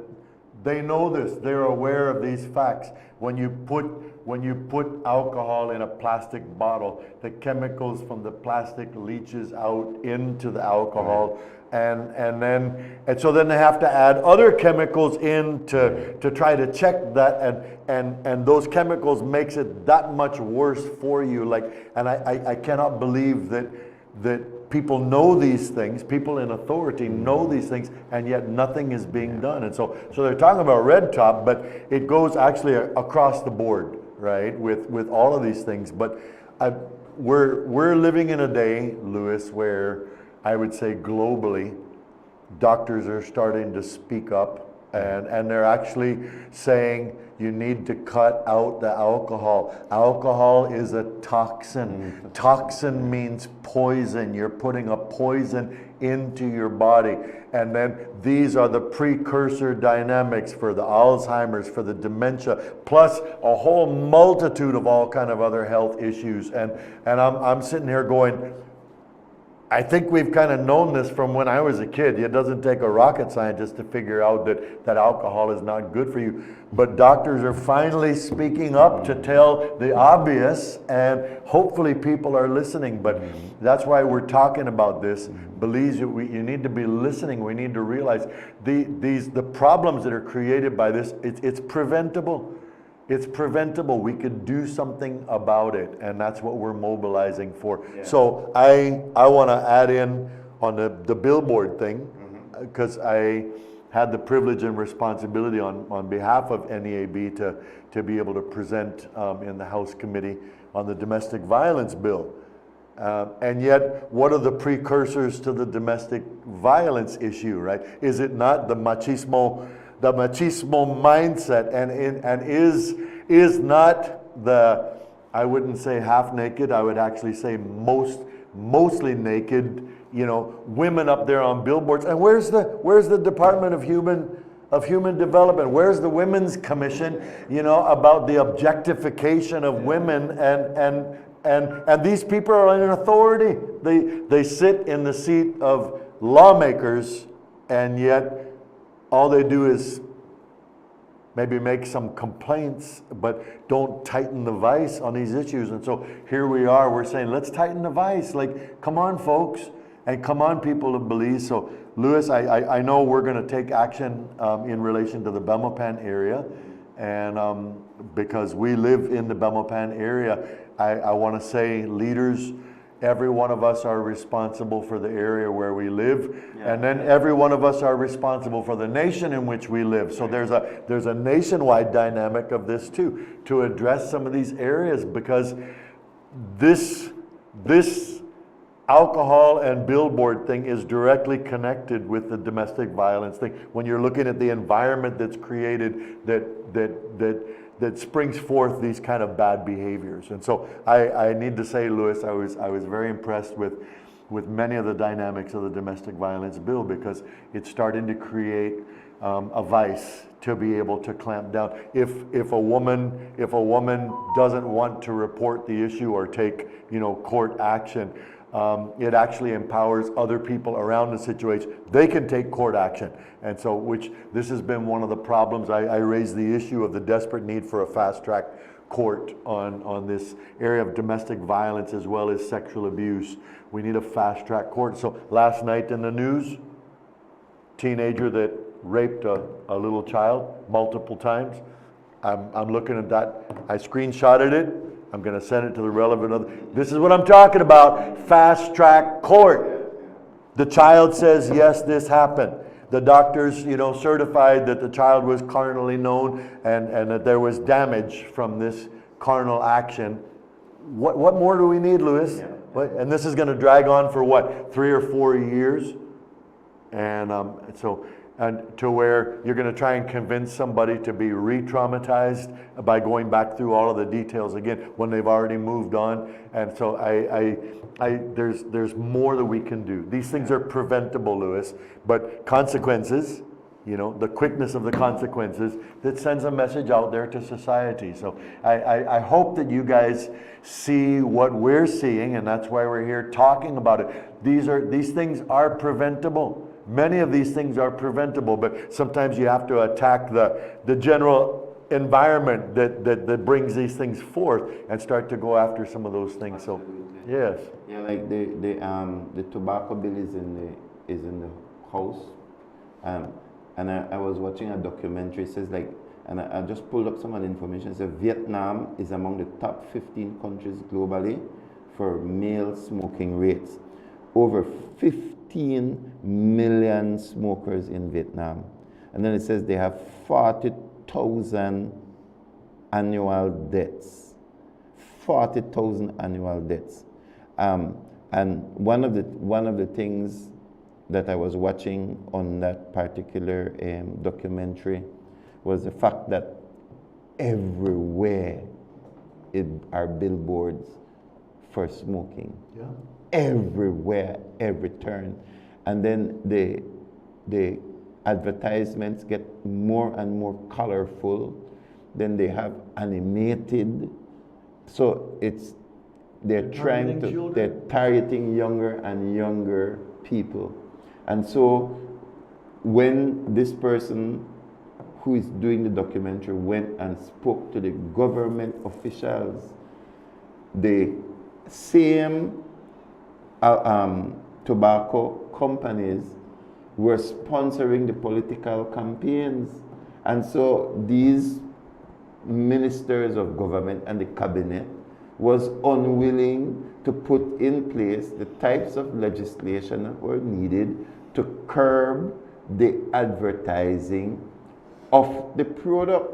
they know this. They're aware of these facts. When you put alcohol in a plastic bottle, the chemicals from the plastic leaches out into the alcohol, and so then they have to add other chemicals in to try to check that, and those chemicals makes it that much worse for you. And I cannot believe that people know these things, people in authority know these things, and yet nothing is being done. And so they're talking about red top, but it goes actually across the board, right, with all of these things. But we're living in a day, Louis, where I would say globally, doctors are starting to speak up, and they're actually saying you need to cut out the alcohol. Alcohol is a toxin. Toxin means poison. You're putting a poison into your body. And then these are the precursor dynamics for the Alzheimer's, for the dementia, plus a whole multitude of all kind of other health issues. And I'm sitting here going, I think we've kind of known this from when I was a kid. It doesn't take a rocket scientist to figure out that alcohol is not good for you. But doctors are finally speaking up to tell the obvious, and hopefully people are listening. But that's why we're talking about this. Belize, you need to be listening. We need to realize the problems that are created by this, it's preventable. It's preventable. We could do something about it, and that's what we're mobilizing for. Yeah. So I want to add in on the billboard thing, because I had the privilege and responsibility on behalf of NEAB to be able to present in the House Committee on the domestic violence bill. And yet, what are the precursors to the domestic violence issue, right? Is it not the machismo mindset, and is not the, I wouldn't say half naked, I would actually say mostly naked, women up there on billboards. And where's the Department of Human Development? Where's the Women's Commission, about the objectification of women, and these people are in authority. They sit in the seat of lawmakers, and yet all they do is maybe make some complaints, but don't tighten the vice on these issues. And so here we are, we're saying, let's tighten the vice. Like, come on, folks. And come on, people of Belize. So, Louis, I know we're going to take action in relation to the Belmopan area. And because we live in the Belmopan area, I want to say, leaders, every one of us are responsible for the area where we live. Yeah. And then every one of us are responsible for the nation in which we live. So there's a nationwide dynamic of this too, to address some of these areas, because this alcohol and billboard thing is directly connected with the domestic violence thing. When you're looking at the environment that's created that springs forth these kind of bad behaviors. And so I need to say, Louis, I was very impressed with many of the dynamics of the domestic violence bill, because it's starting to create a vice to be able to clamp down. If a woman doesn't want to report the issue or take court action, it actually empowers other people around the situation. They can take court action. And so, this has been one of the problems. I raised the issue of the desperate need for a fast-track court on this area of domestic violence as well as sexual abuse. We need a fast-track court. So last night in the news, teenager that raped a little child multiple times. I'm looking at that. I screenshotted it. I'm going to send it to the relevant other. This is what I'm talking about. Fast track court. The child says, yes, this happened. The doctors, certified that the child was carnally known and that there was damage from this carnal action. What more do we need, Louis? Yeah. And this is going to drag on for what, 3 or 4 years? And to where you're going to try and convince somebody to be re-traumatized by going back through all of the details again when they've already moved on. And so there's more that we can do. These things are preventable, Louis, but consequences, the quickness of the consequences, that sends a message out there to society. So I hope that you guys see what we're seeing, and that's why we're here talking about it. These things are preventable. Many of these things are preventable, but sometimes you have to attack the general environment that brings these things forth and start to go after some of those things. So, yes. Yeah, like the tobacco bill is in the house, and I was watching a documentary. It says and I just pulled up some of the information. It says Vietnam is among the top 15 countries globally for male smoking rates. Over 15 million smokers in Vietnam. And then it says they have 40,000 annual deaths. 40,000 annual deaths. And one of the things that I was watching on that particular documentary was the fact that everywhere are billboards for smoking. Yeah. Everywhere, every turn. And then the advertisements get more and more colorful. Then they have animated. So they're targeting younger and younger people. And so when this person who is doing the documentary went and spoke to the government officials, the same tobacco companies were sponsoring the political campaigns. And so these ministers of government and the cabinet was unwilling to put in place the types of legislation that were needed to curb the advertising of the product,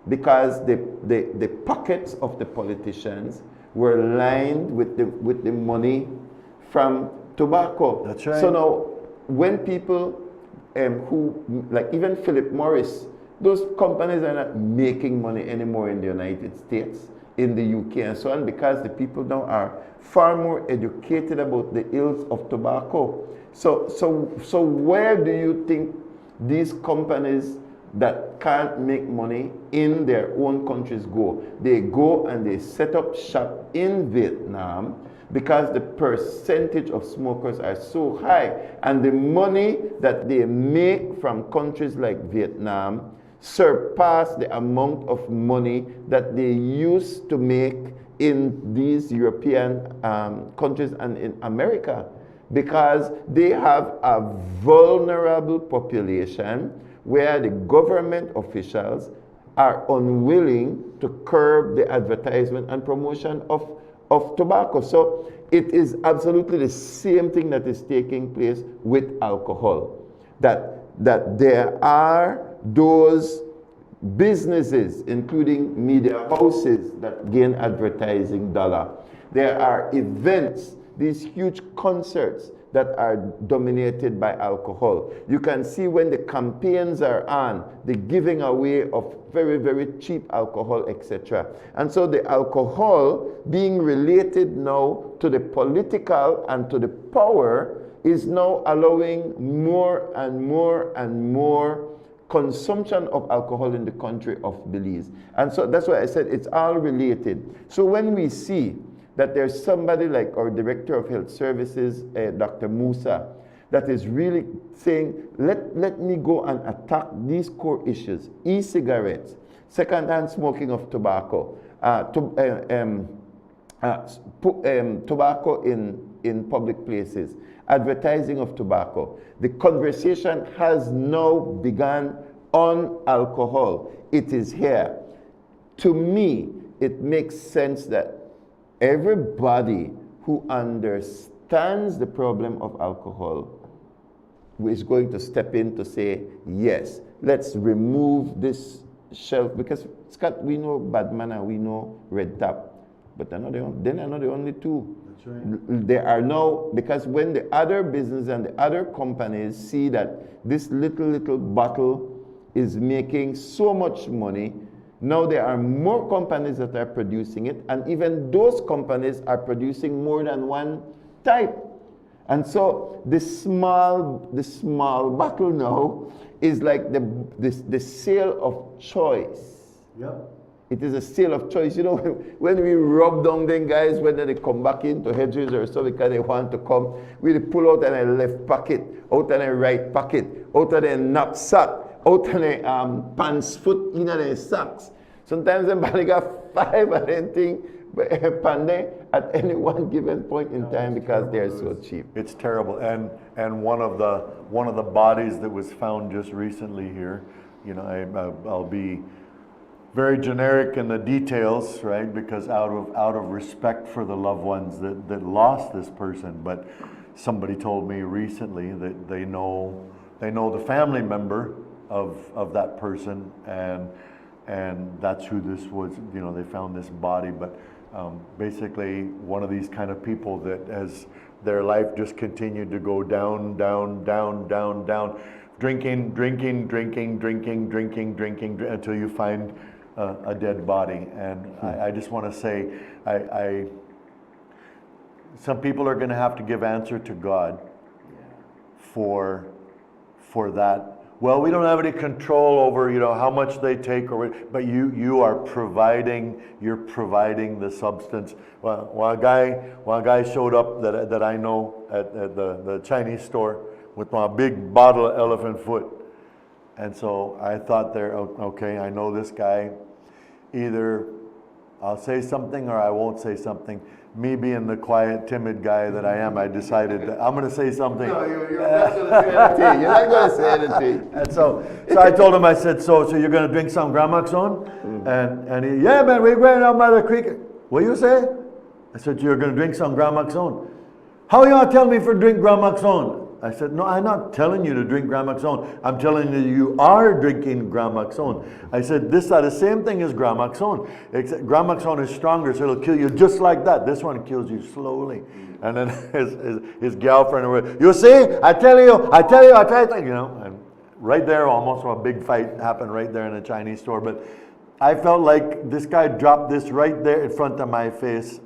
because the pockets of the politicians were lined with the money from tobacco. That's right. So now, when people who, like even Philip Morris, those companies are not making money anymore in the United States, in the UK and so on, because the people now are far more educated about the ills of tobacco. So where do you think these companies that can't make money in their own countries go? They go and they set up shop in Vietnam, because the percentage of smokers are so high, and the money that they make from countries like Vietnam surpass the amount of money that they used to make in these European countries and in America. because they have a vulnerable population where the government officials are unwilling to curb the advertisement and promotion of tobacco. So it is absolutely the same thing that is taking place with alcohol. That there are those businesses, including media houses, that gain advertising dollar. There are events, these huge concerts that are dominated by alcohol. You can see when the campaigns are on, the giving away of very, very cheap alcohol, etc. And so the alcohol being related now to the political and to the power is now allowing more and more and more consumption of alcohol in the country of Belize. And so that's why I said it's all related. So when we see that there's somebody like our Director of Health Services, Dr. Musa, that is really saying, let me go and attack these core issues: e-cigarettes, secondhand smoking of tobacco, tobacco in public places, advertising of tobacco. The conversation has now begun on alcohol. It is here. To me, it makes sense that everybody who understands the problem of alcohol is going to step in to say, yes, let's remove this shelf. Because, Scott, we know Badman, we know Red Tap, but they're not the only two. That's right. There are now, because when the other business and the other companies see that this little bottle is making so much money, now there are more companies that are producing it, and even those companies are producing more than one type. And so the small bottle now is like the sale of choice. Yep. It is a sale of choice. You know, when we rub down them guys, whether they come back into hedges or so because they want to come, we pull out a left pocket, out of a right pocket, out of their knapsack, out of their pants foot in their socks. Sometimes somebody got 5 of them things at any one given point in time because they're so cheap. It's terrible. And one of the bodies that was found just recently here, you know, I'll be very generic in the details, right? Because out of respect for the loved ones that lost this person, but somebody told me recently that they know the family member of that person, and that's who this was. You know, they found this body, but basically one of these kind of people that as their life just continued to go down, drinking until you find a dead body. And I just want to say, some people are going to have to give answer to God for that. Well, we don't have any control over, you know, how much they take, but you are providing. You're providing the substance. Well, one guy showed up that I know at the Chinese store with my big bottle of elephant foot, and so I thought okay, I know this guy. Either I'll say something or I won't say something. Me being the quiet, timid guy that I am, I decided that I'm going to say something. No, you're not going to say anything. You're not going to say anything. And so I told him, I said, so you're going to drink some Gramaxone? And he, yeah, man, we're going down by the creek. What you say? I said, you're going to drink some Gramaxone. How you going to tell me for drink Gramaxone? I said, no, I'm not telling you to drink Gramaxone. I'm telling you are drinking Gramaxone. I said, this is the same thing as Gramaxone. Except Gramaxone is stronger, so it'll kill you just like that. This one kills you slowly. And then his girlfriend went, you see, I tell you, you know. And right there, almost a big fight happened right there in a Chinese store. But I felt like this guy dropped this right there in front of my face.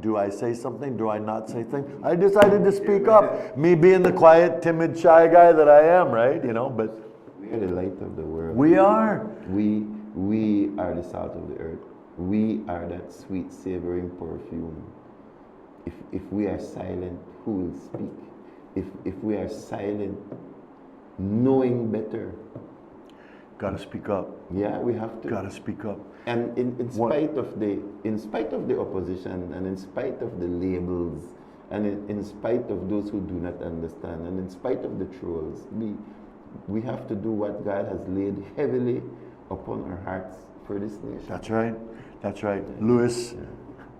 Do I say something? Do I not say something? I decided to speak up. Me being the quiet, timid, shy guy that I am, right? You know, but we are the light of the world. We are. We are the salt of the earth. We are that sweet, savoring perfume. If we are silent, who will speak? If we are silent, knowing better, gotta speak up. Yeah, we have to. Gotta speak up. And in spite of the opposition and in spite of the labels And in spite of those who do not understand, and in spite of the trolls, we have to do what God has laid heavily upon our hearts for this nation. That's right. That's right. Louis,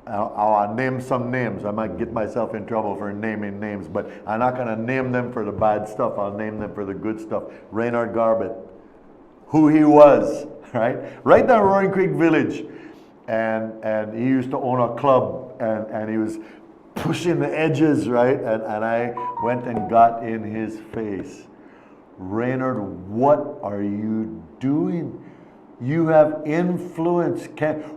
I'll name some names. I might get myself in trouble for naming names, but I'm not going to name them for the bad stuff. I'll name them for the good stuff. Raynard Garbett, who he was, right? Right down Roaring Creek Village. And he used to own a club, and he was pushing the edges, right? And I went and got in his face. Raynard, what are you doing? You have influence.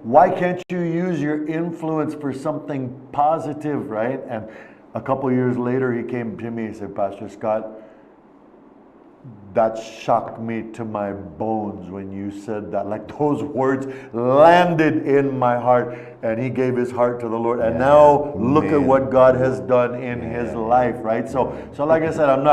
Why can't you use your influence for something positive, right? And a couple years later, he came to me and said, Pastor Scott, that shocked me to my bones when you said that. Like those words landed in my heart, and he gave his heart to the Lord. And now look at what God has done in his life, right? So like I said, I'm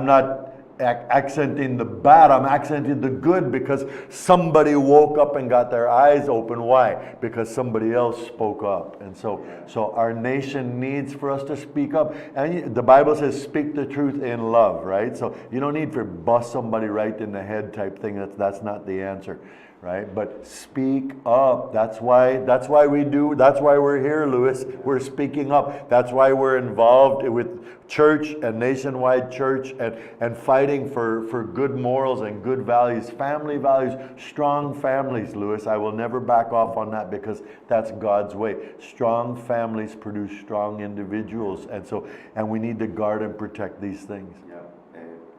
not accenting the bad, I'm accenting the good, because somebody woke up and got their eyes open. Why? Because somebody else spoke up. And so our nation needs for us to speak up. And the Bible says speak the truth in love, right? So you don't need to bust somebody right in the head type thing. That's not the answer, right? But speak up. That's why we're here, Louis. We're speaking up. That's why we're involved with church and nationwide church and fighting for good morals and good values, family values, strong families, Louis. I will never back off on that, because that's God's way. Strong families produce strong individuals, and we need to guard and protect these things. Yeah.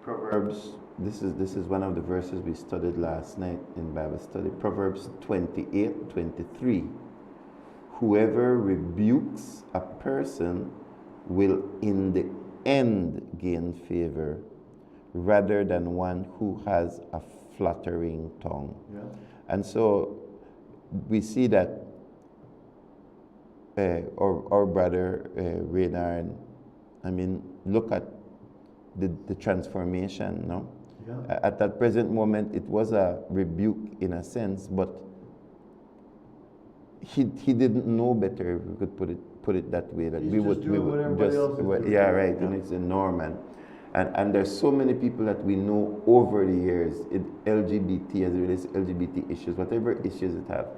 Proverbs, this is one of the verses we studied last night in Bible study. Proverbs 28:23. Whoever rebukes a person will in the end gain favor, rather than one who has a flattering tongue. Yeah. And so we see that our brother Reynard, I mean, look at the transformation, no? Yeah. At that present moment, it was a rebuke in a sense, but he didn't know better, if we could put it that way, that we would just yeah, right. Yeah. And it's a norm, and there's so many people that we know over the years, LGBT, as it relates to LGBT issues, whatever issues it have,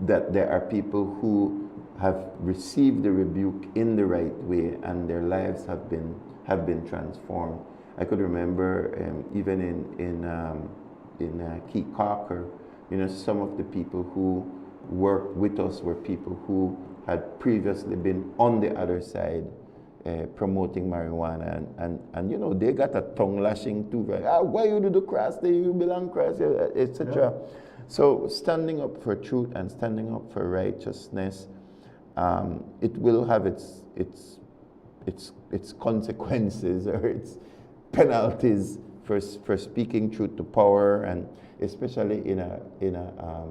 that there are people who have received the rebuke in the right way, and their lives have been transformed. I could remember even in Key Carker, some of the people who worked with us were people who had previously been on the other side promoting marijuana, and they got a tongue lashing too, right? Why you do the cross there, you belong Christ, etc. Yeah. So standing up for truth and standing up for righteousness, it will have its consequences or its penalties for speaking truth to power, and especially in a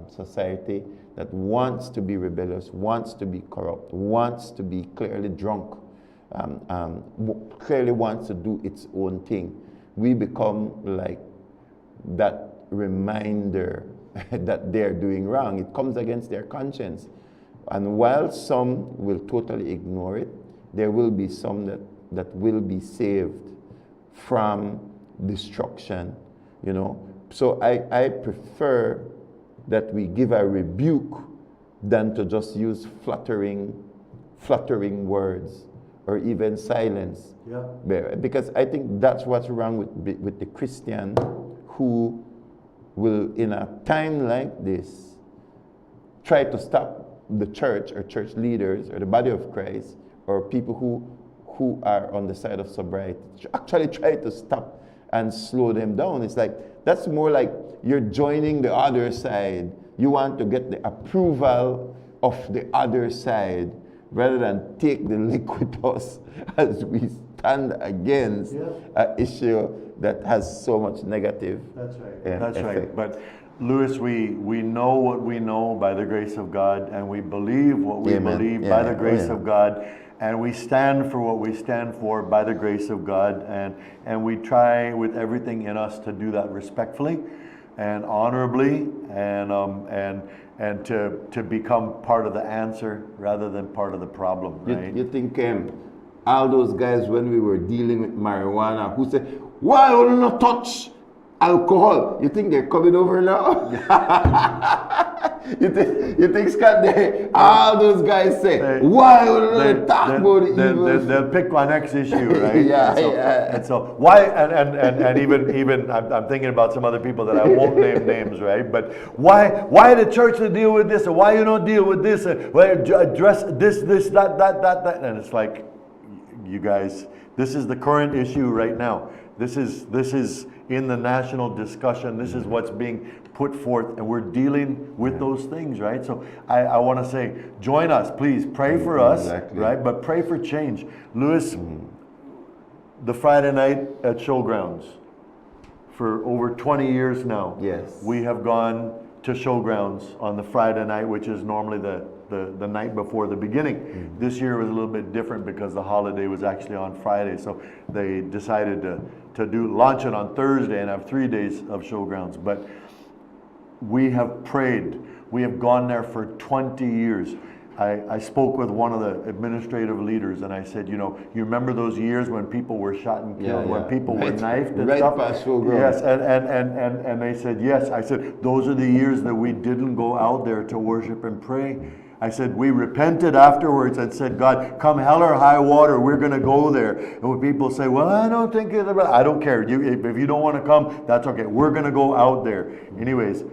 society that wants to be rebellious, wants to be corrupt, wants to be clearly drunk, clearly wants to do its own thing. We become like that reminder that they're doing wrong. It comes against their conscience. And while some will totally ignore it, there will be some that will be saved from destruction, So I prefer that we give a rebuke than to just use flattering words or even silence. Yeah. Because I think that's what's wrong with the Christian who will, in a time like this, try to stop the church or church leaders or the body of Christ or people who are on the side of sobriety, actually try to stop and slow them down. It's like, that's more like you're joining the other side. You want to get the approval of the other side rather than take the lead with us as we stand against an issue that has so much negative. That's right. That's effect. Right. But Louis, we know what we know by the grace of God, and we believe what we believe by the grace of God, and we stand for what we stand for by the grace of God, and we try with everything in us to do that respectfully and honorably, and to become part of the answer rather than part of the problem. Right? You think all those guys when we were dealing with marijuana who said, why will you not touch alcohol? You think they're coming over now? you think Scott, all those guys say, why will you not talk about the evil? They'll pick on next issue, right? Yeah, and so why, and even I'm thinking about some other people that I won't name names, right? But why the church to deal with this, or why you don't deal with this, and why address this, that, and it's like, you guys, this is the current issue right now. This is in the national discussion. This is what's being put forth, and we're dealing with those things, right? So I want to say, join us, please. Pray for us, right? But pray for change. Lewis, the Friday night at Showgrounds, for over 20 years now, we have gone to Showgrounds on the Friday night, which is normally the night before the beginning. This year was a little bit different because the holiday was actually on Friday, so they decided to launch it on Thursday and have 3 days of Showgrounds. But we have prayed. We have gone there for 20 years. I spoke with one of the administrative leaders, and I said, you remember those years when people were shot and killed, when people were knifed and stuff? Yes, and they said, yes. I said, those are the years that we didn't go out there to worship and pray. I said, we repented afterwards and said, God, come hell or high water, we're going to go there. And when people say, well, I don't think it's about, I don't care. If you don't want to come, that's okay. We're going to go out there. Anyways,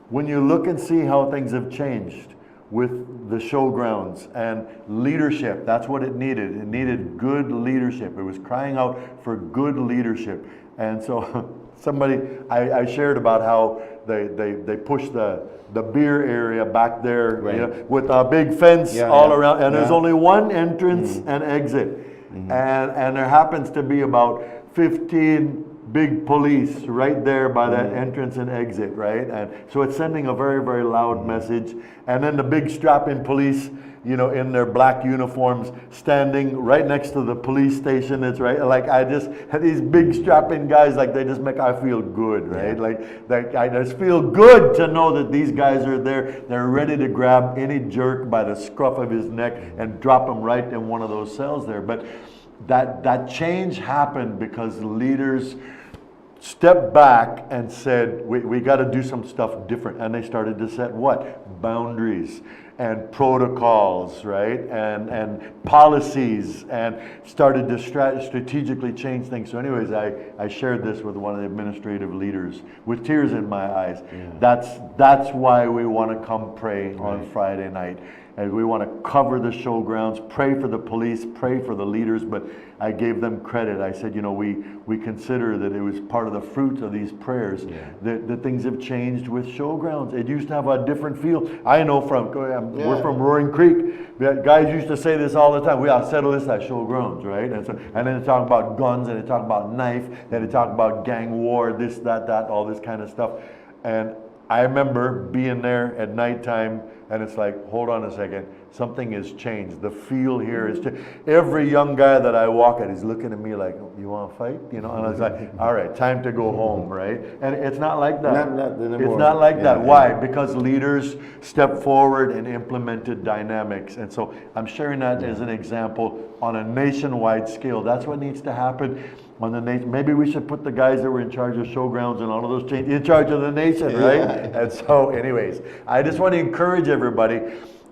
when you look and see how things have changed with the Showgrounds and leadership, that's what it needed. It needed good leadership. It was crying out for good leadership. And so I shared about how they pushed the beer area back there, with a big fence all around, and there's only one entrance and exit. And there happens to be about 15 big police right there by that entrance and exit, right? And so it's sending a very, very loud message. And then the big strapping police, in their black uniforms, standing right next to the police station. It's right, like I just had these big strapping guys, like they just make I feel good, right? Like I just feel good to know that these guys are there. They're ready to grab any jerk by the scruff of his neck and drop him right in one of those cells there. But that change happened because leaders stepped back and said, we got to do some stuff different. And they started to set what? Boundaries and protocols, right? And policies, and started to strategically change things. So anyways, I shared this with one of the administrative leaders with tears in my eyes. That's why we want to come pray on Friday night. And we want to cover the Showgrounds, pray for the police, pray for the leaders, but I gave them credit. I said, we consider that it was part of the fruit of these prayers, that things have changed with Showgrounds. It used to have a different feel. I know we're from Roaring Creek. Guys used to say this all the time. We all settle this at Showgrounds, right? And then they talk about guns, and they talk about knife, then they talk about gang war, this, that, all this kind of stuff. And I remember being there at nighttime, and it's like, hold on a second, something has changed. The feel here is changed. Every young guy that I walk at, he's looking at me like, you want to fight? And I was like, all right, time to go home, right? And it's not like that. It's not like that. Why? Because leaders stepped forward and implemented dynamics. And so I'm sharing that as an example on a nationwide scale. That's what needs to happen. Maybe we should put the guys that were in charge of Showgrounds and all of those changes in charge of the nation, right? And so anyways, I just want to encourage everybody,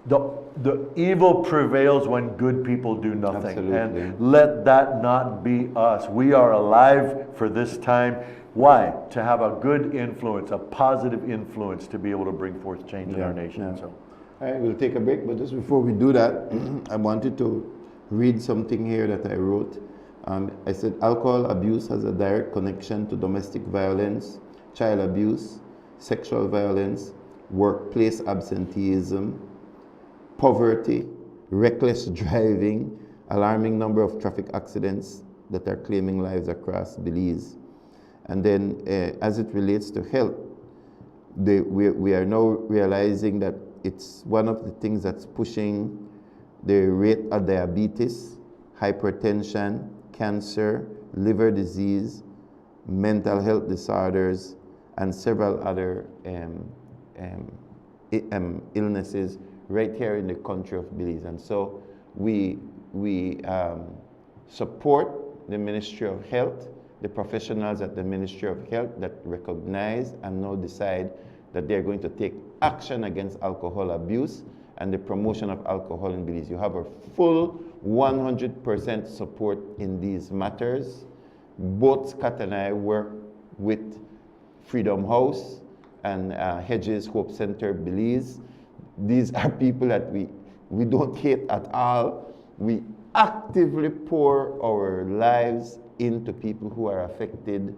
the evil prevails when good people do nothing. Absolutely. And let that not be us. We are alive for this time. Why? To have a good influence, a positive influence, to be able to bring forth change in our nation. So, all right, we'll take a break, but just before we do that, I wanted to read something here that I wrote. I said, alcohol abuse has a direct connection to domestic violence, child abuse, sexual violence, workplace absenteeism, poverty, reckless driving, alarming number of traffic accidents that are claiming lives across Belize. And then as it relates to health, we are now realizing that it's one of the things that's pushing the rate of diabetes, hypertension, cancer, liver disease, mental health disorders, and several other illnesses right here in the country of Belize. And so we support the Ministry of Health, the professionals at the Ministry of Health that recognize and now decide that they're going to take action against alcohol abuse and the promotion of alcohol in Belize. You have a full 100% support in these matters. Both Scott and I work with Freedom House and Hedges Hope Center Belize. These are people that we don't hate at all. We actively pour our lives into people who are affected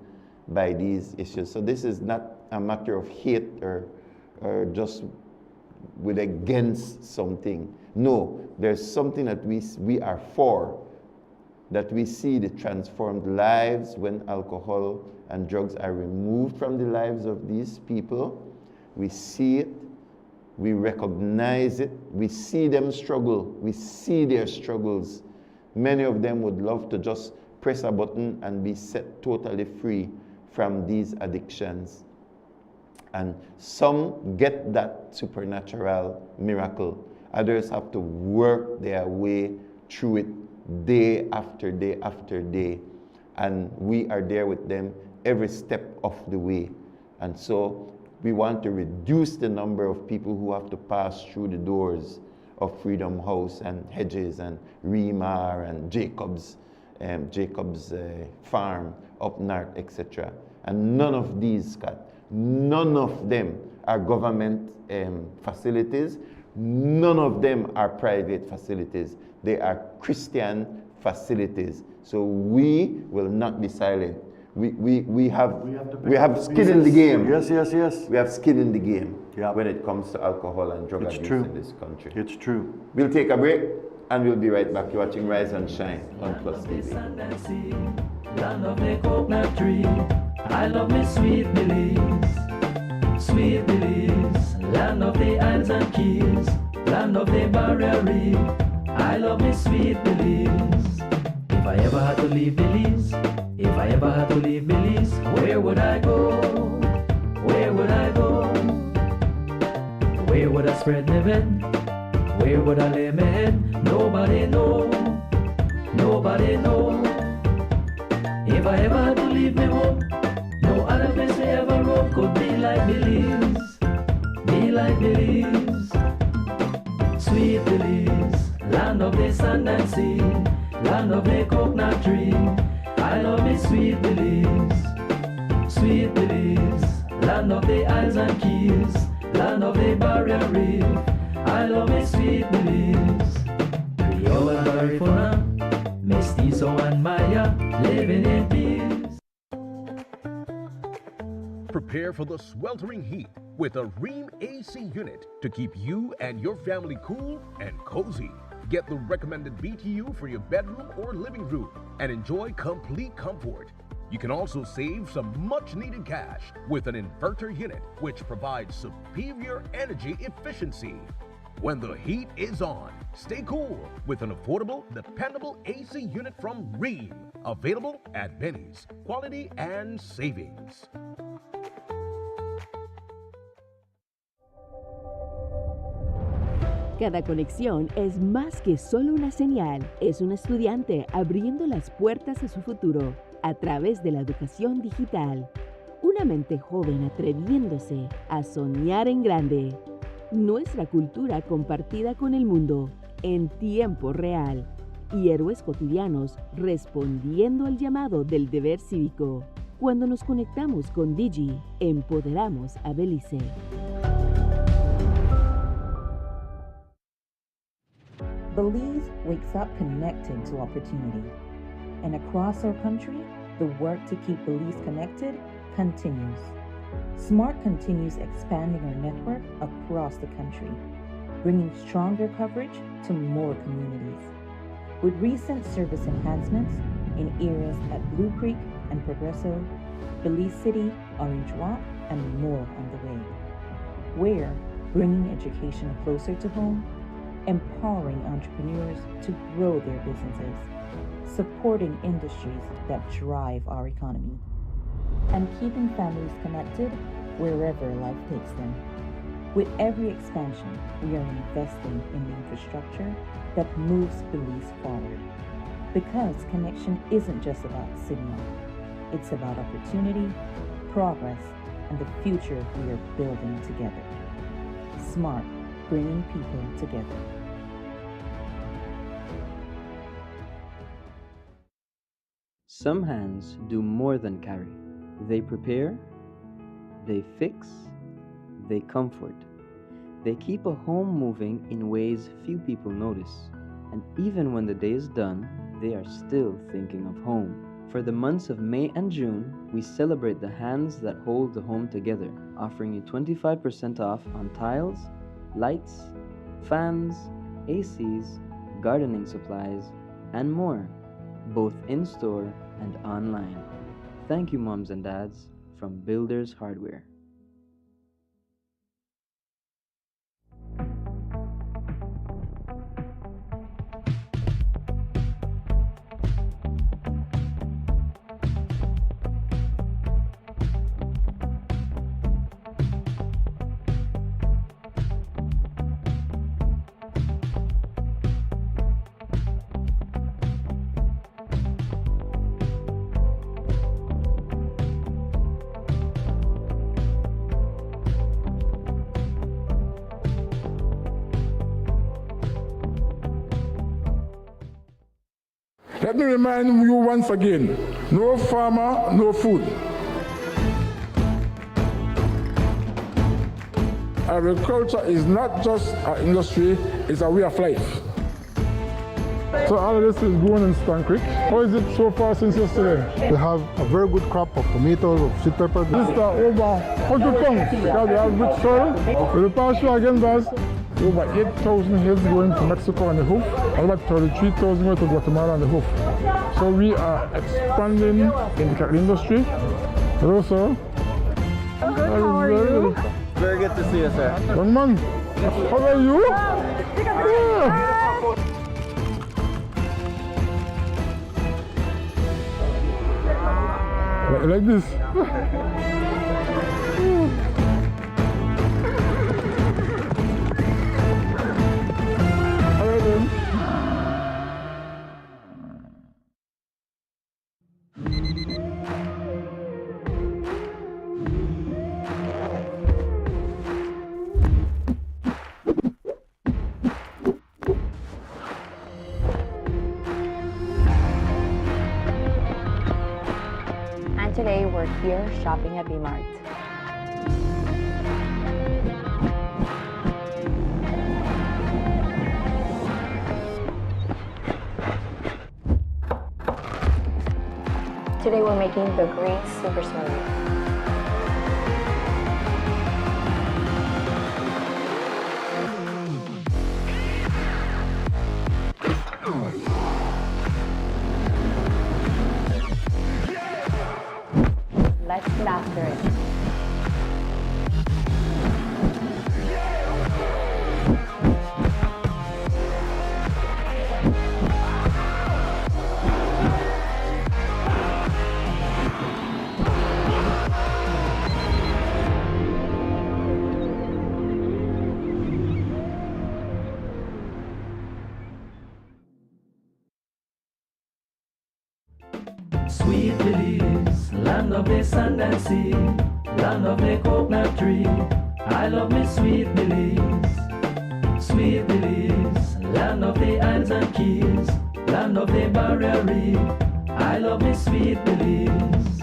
by these issues. So this is not a matter of hate or just with against something. No, there's something that we are for, that we see the transformed lives when alcohol and drugs are removed from the lives of these people. We see it, we recognize it, we see them struggle, we see their struggles. Many of them would love to just press a button and be set totally free from these addictions. And some get that supernatural miracle. Others have to work their way through it day after day after day. And we are there with them every step of the way. And so we want to reduce the number of people who have to pass through the doors of Freedom House and Hedges and Remar and Jacob's farm up north, etc. And none of these, Scott, none of them are government facilities. None of them are private facilities. They are Christian facilities. So we will not be silent. We have skin in the game. Yes, yes, yes. We have skin in the game when it comes to alcohol and drug abuse in this country. It's true. We'll take a break and we'll be right back. You're watching Rise and Shine on PlusTV. Land of the coconut tree, I love me sweet Belize, sweet Belize. Land of the Isles and Keys, land of the Barrier Reef, I love me sweet Belize. If I ever had to leave Belize, if I ever had to leave Belize, where would I go? Where would I go? Where would I spread my bed? Where would I lay my head? Nobody know, nobody know. If I ever had to leave me home, no other place I ever roam could be like Belize, be like Belize. Sweet Belize, land of the sand and sea, land of the coconut tree, I love me sweet Belize, sweet Belize. Land of the Isles and Keys, land of the Barrier Reef, I love me sweet Belize. Creole and Garifuna, Mestizo and Maya, living in peace. Prepare for the sweltering heat with a Ream AC unit to keep you and your family cool and cozy. Get the recommended BTU for your bedroom or living room and enjoy complete comfort. You can also save some much needed cash with an inverter unit which provides superior energy efficiency. When the heat is on, stay cool with an affordable, dependable AC unit from Ream. Available at Benny's. Quality and savings. Cada conexión es más que solo una señal, es un estudiante abriendo las puertas a su futuro a través de la educación digital. Una mente joven atreviéndose a soñar en grande. Nuestra cultura compartida con el mundo en tiempo real y héroes cotidianos respondiendo al llamado del deber cívico. Cuando nos conectamos con Digi, empoderamos a Belice. Belize wakes up connected to opportunity. And across our country, the work to keep Belize connected continues. SMART continues expanding our network across the country, bringing stronger coverage to more communities. With recent service enhancements in areas at Blue Creek and Progresso, Belize City, Orange Walk, and more on the way. We're bringing education closer to home, empowering entrepreneurs to grow their businesses, supporting industries that drive our economy, and keeping families connected wherever life takes them. With every expansion, we are investing in the infrastructure that moves Belize forward. Because connection isn't just about signal, it's about opportunity, progress, and the future we are building together. Smart, bringing people together. Some hands do more than carry. They prepare, they fix, they comfort. They keep a home moving in ways few people notice. And even when the day is done, they are still thinking of home. For the months of May and June, we celebrate the hands that hold the home together, offering you 25% off on tiles, lights, fans, ACs, gardening supplies, and more, both in-store and online. Thank you, moms and dads, from Builders Hardware. Let me remind you once again, no farmer, no food. Agriculture is not just an industry, it's a way of life. So all of this is grown in Stan Creek. How is it so far since yesterday? We have a very good crop of tomatoes, of sweet peppers. This is over 100 tons because we have rich soil. With the past year again, guys, over 8,000 heads going to Mexico on the hoof, and about 33,000 going to Guatemala on the hoof. So we are expanding in the cattle industry. Hello, sir. I'm good. How are you? Very good to see you, sir. Young man, how are you? Yeah. Like this. Today we're here shopping at B-Mart. Today we're making the green super smoothie. Let's get after it. Sweet Belize, land of the sand and sea, land of the coconut tree. I love me Sweet Belize. Sweet Belize, land of the isles and keys, land of the barrier reef. I love me Sweet Belize.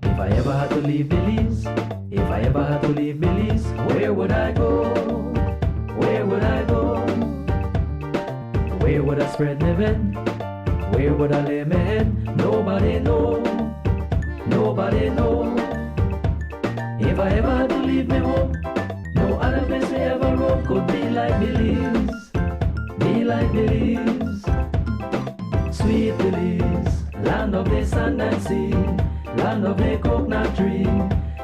If I ever had to leave Belize, if I ever had to leave Belize, where would I go? Where would I go? Where would I spread my bed? Where would I lay my head? Nobody know, nobody know. If I ever had to leave me home, no other place I ever roam could be like Belize, be like Belize. Sweet Belize, land of the sand and sea, land of the coconut tree.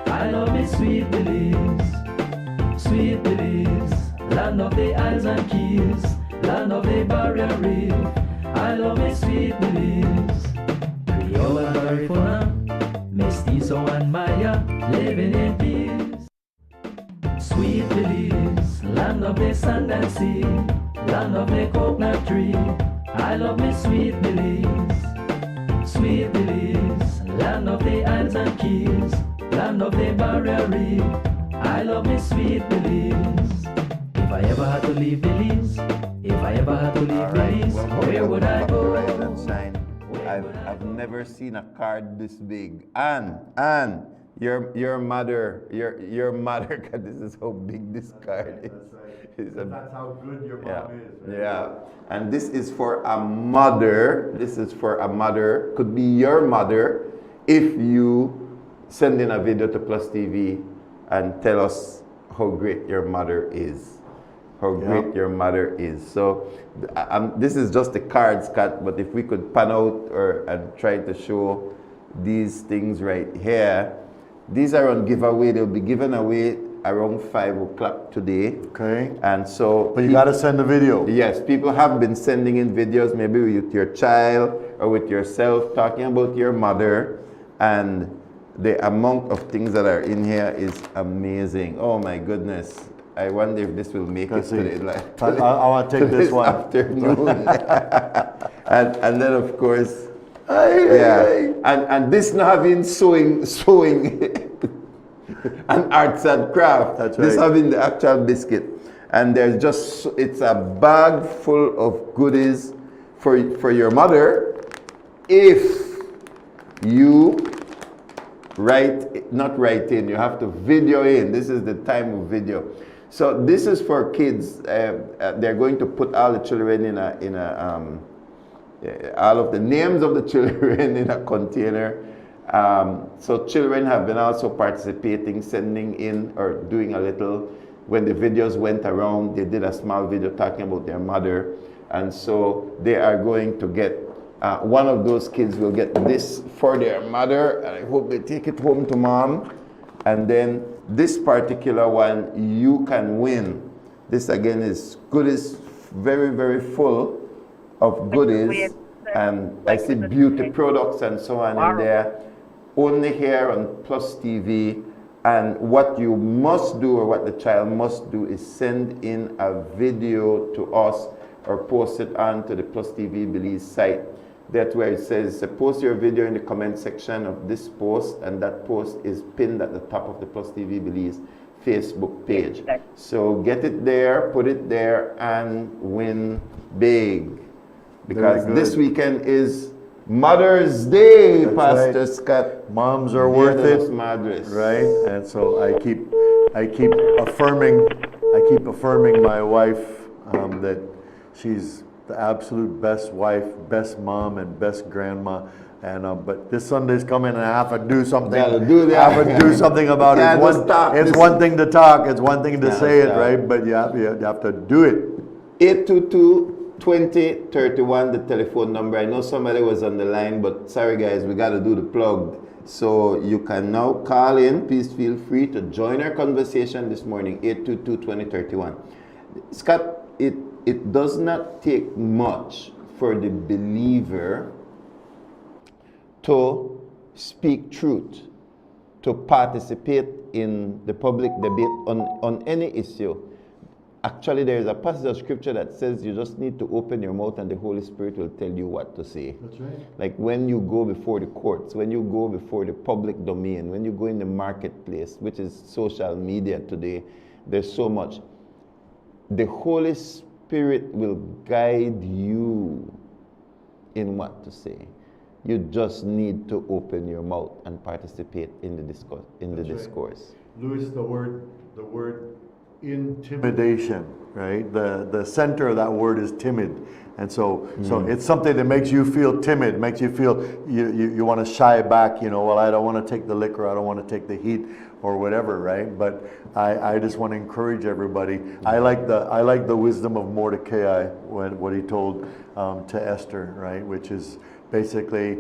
I love me Sweet Belize. Sweet Belize, land of the isles and keys, land of the barrier reef. I love me Sweet Belize. Creole and Garifuna, Mestizo and Maya, living in peace. Sweet Belize, land of the sand and sea, land of the coconut tree. I love me Sweet Belize. love the barrier reef. I love me sweet Belize. If I ever had to leave Belize, if I ever had to leave Belize, where would I go? I've never seen a card this big. Anne, your mother, God, this is how big this card is. That's how good your mom is. Right? Yeah, and this is for a mother. This is for a mother. Could be your mother if you send in a video to PlusTV and tell us how great your mother is. How great your mother is. So this is just the cards, Scott, but if we could pan out and try to show these things right here. These are on giveaway. They'll be given away around 5 o'clock today. Okay. And so... But you got to send a video. Yes, people have been sending in videos, maybe with your child or with yourself, talking about your mother. And the amount of things that are in here is amazing. Oh my goodness. I wonder if this will make it today. Like, I want to take this one. Afternoon. and then of course... And this not having sewing and arts and craft. That's this right. having the actual biscuit. And there's just, it's a bag full of goodies for your mother if you not write in, you have to video in. This is the time of video. So this is for kids. They're going to put all the children in all of the names of the children in a container. So children have been also participating, sending in or doing a little. When the videos went around, they did a small video talking about their mother. And so they are going to get, one of those kids will get this for their mother. And I hope they take it home to mom. And then this particular one, you can win. This again is goodies, very, very full of goodies, and I see beauty products and so on in there, only here on PlusTV. And what you must do, or what the child must do, is send in a video to us or post it onto the PlusTV Belize site. That's where it says, post your video in the comment section of this post, and that post is pinned at the top of the PlusTV Belize Facebook page. So get it there, put it there, and win big. Because this weekend is Mother's Day, Pastor Scott. Moms are worth it, madres. Right? And so I keep affirming my wife that she's the absolute best wife, best mom, and best grandma. And but this Sunday's coming, and I have to do something. I have to do something about it. It's one thing to talk, it's one thing to say it, right? But you have to do it. 822-2031, the telephone number. I know somebody was on the line, but sorry guys, we got to do the plug. So you can now call in. Please feel free to join our conversation this morning, 822-2031. Scott, it does not take much for the believer to speak truth, to participate in the public debate on any issue. Actually, there is a passage of scripture that says you just need to open your mouth and the Holy Spirit will tell you what to say. That's right. Like when you go before the courts, when you go before the public domain, when you go in the marketplace, which is social media today, there's so much. The Holy Spirit will guide you in what to say. You just need to open your mouth and participate in the discourse. Discourse. Louis, the word intimidation, right? The center of that word is timid. And so it's something that makes you feel timid, makes you feel you want to shy back, well, I don't want to take the liquor, I don't want to take the heat or whatever, right? But I just want to encourage everybody. I like the wisdom of Mordecai, what he told to Esther, right? Which is basically,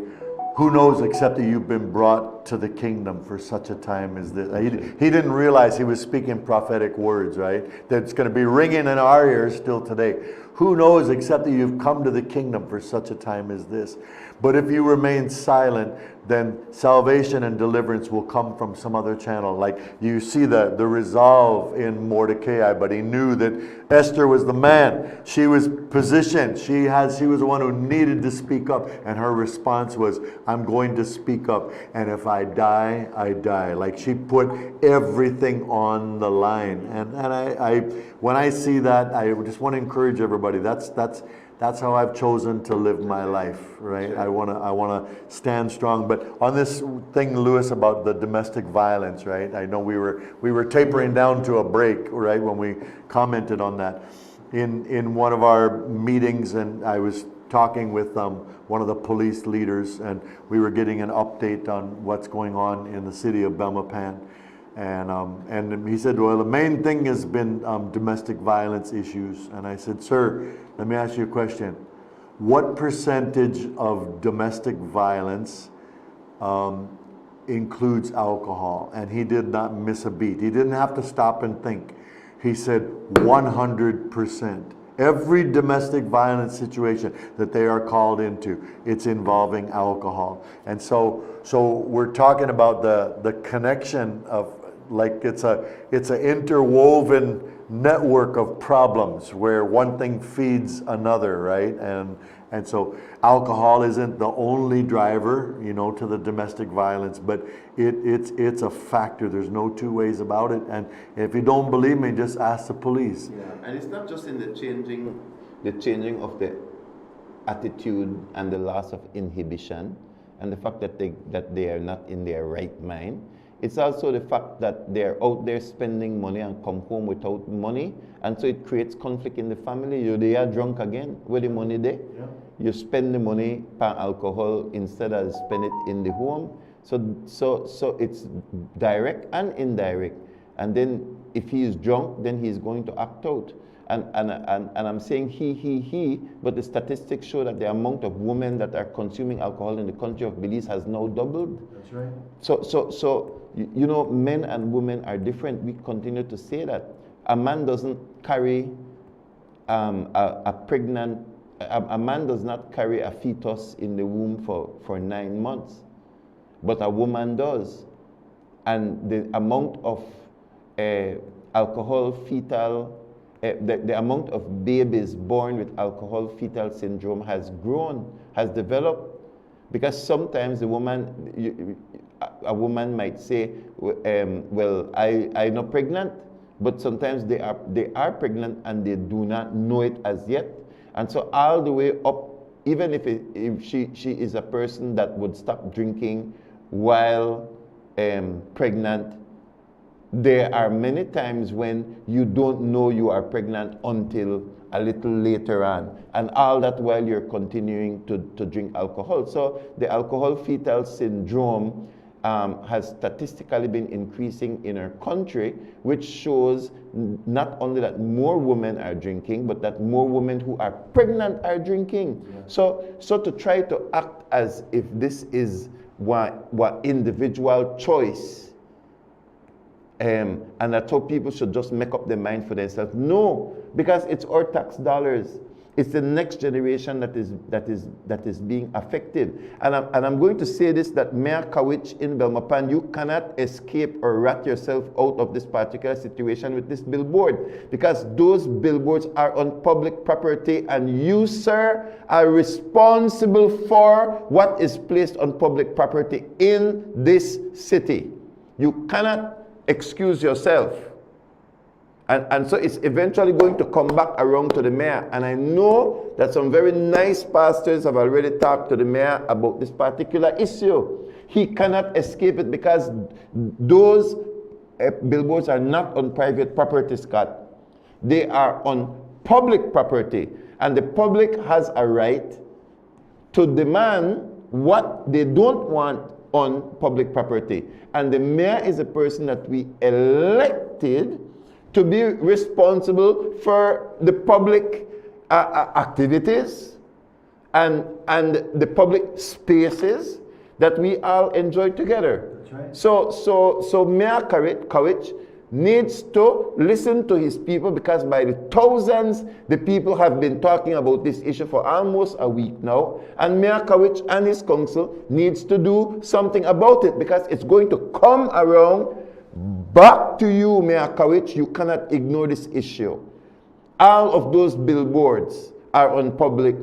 who knows except that you've been brought to the kingdom for such a time as this. He didn't realize he was speaking prophetic words, right? That's going to be ringing in our ears still today. Who knows except that you've come to the kingdom for such a time as this? But if you remain silent, then salvation and deliverance will come from some other channel. Like you see the resolve in Mordecai, but he knew that Esther was the man. She was positioned. She was the one who needed to speak up. And her response was, I'm going to speak up. And if I die, I die. Like she put everything on the line. And I when I see that, I just want to encourage everybody. That's how I've chosen to live my life, right? Sure. I wanna stand strong. But on this thing, Lewis, about the domestic violence, right? I know we were tapering down to a break, right, when we commented on that. In one of our meetings, and I was talking with one of the police leaders, and we were getting an update on what's going on in the city of Belmopan. And he said, well, the main thing has been domestic violence issues. And I said, sir, let me ask you a question. What percentage of domestic violence includes alcohol? And he did not miss a beat. He didn't have to stop and think. He said 100%. Every domestic violence situation that they are called into, it's involving alcohol. And so we're talking about the connection of, like, it's an interwoven network of problems where one thing feeds another, right? And so alcohol isn't the only driver, you know, to the domestic violence, but it's a factor. There's no two ways about it. And if you don't believe me, just ask the police. Yeah, and it's not just in the changing of the attitude and the loss of inhibition, and the fact that they are not in their right mind. It's also the fact that they're out there spending money and come home without money, and so it creates conflict in the family. They are drunk again. Where the money there? Yeah. You spend the money on alcohol instead of spend it in the home. So it's direct and indirect. And then if he is drunk, then he's going to act out. And I'm saying he, but the statistics show that the amount of women that are consuming alcohol in the country of Belize has now doubled. That's right. So you know, men and women are different. We continue to say that. A man doesn't carry a man does not carry a fetus in the womb for 9 months, but a woman does. And the amount of alcohol fetal, the amount of babies born with alcohol fetal syndrome has grown, has developed, because sometimes a woman might say, well, I'm not pregnant, but sometimes they are pregnant and they do not know it as yet. And so all the way up, even if she is a person that would stop drinking while pregnant, there are many times when you don't know you are pregnant until a little later on. And all that while you're continuing to drink alcohol. So the alcohol fetal syndrome has statistically been increasing in our country, which shows not only that more women are drinking, but that more women who are pregnant are drinking. Yeah. So to try to act as if this is what individual choice, and I thought people should just make up their mind for themselves. No, because it's our tax dollars. It's the next generation that is being affected. And I'm going to say this, that Mayor Kawich in Belmopan, you cannot escape or rat yourself out of this particular situation with this billboard, because those billboards are on public property, and you, sir, are responsible for what is placed on public property in this city. You cannot excuse yourself. And so it's eventually going to come back around to the mayor. And I know that some very nice pastors have already talked to the mayor about this particular issue. He cannot escape it, because those billboards are not on private property, Scott. They are on public property. And the public has a right to demand what they don't want on public property. And the mayor is a person that we elected to be responsible for the public activities and the public spaces that we all enjoy together. That's right. So Mayor Kawich, needs to listen to his people, because by the thousands, the people have been talking about this issue for almost a week now. And Mayor Kowich and his council needs to do something about it, because it's going to come around back to you, Mayor Kowich. You cannot ignore this issue. All of those billboards are on public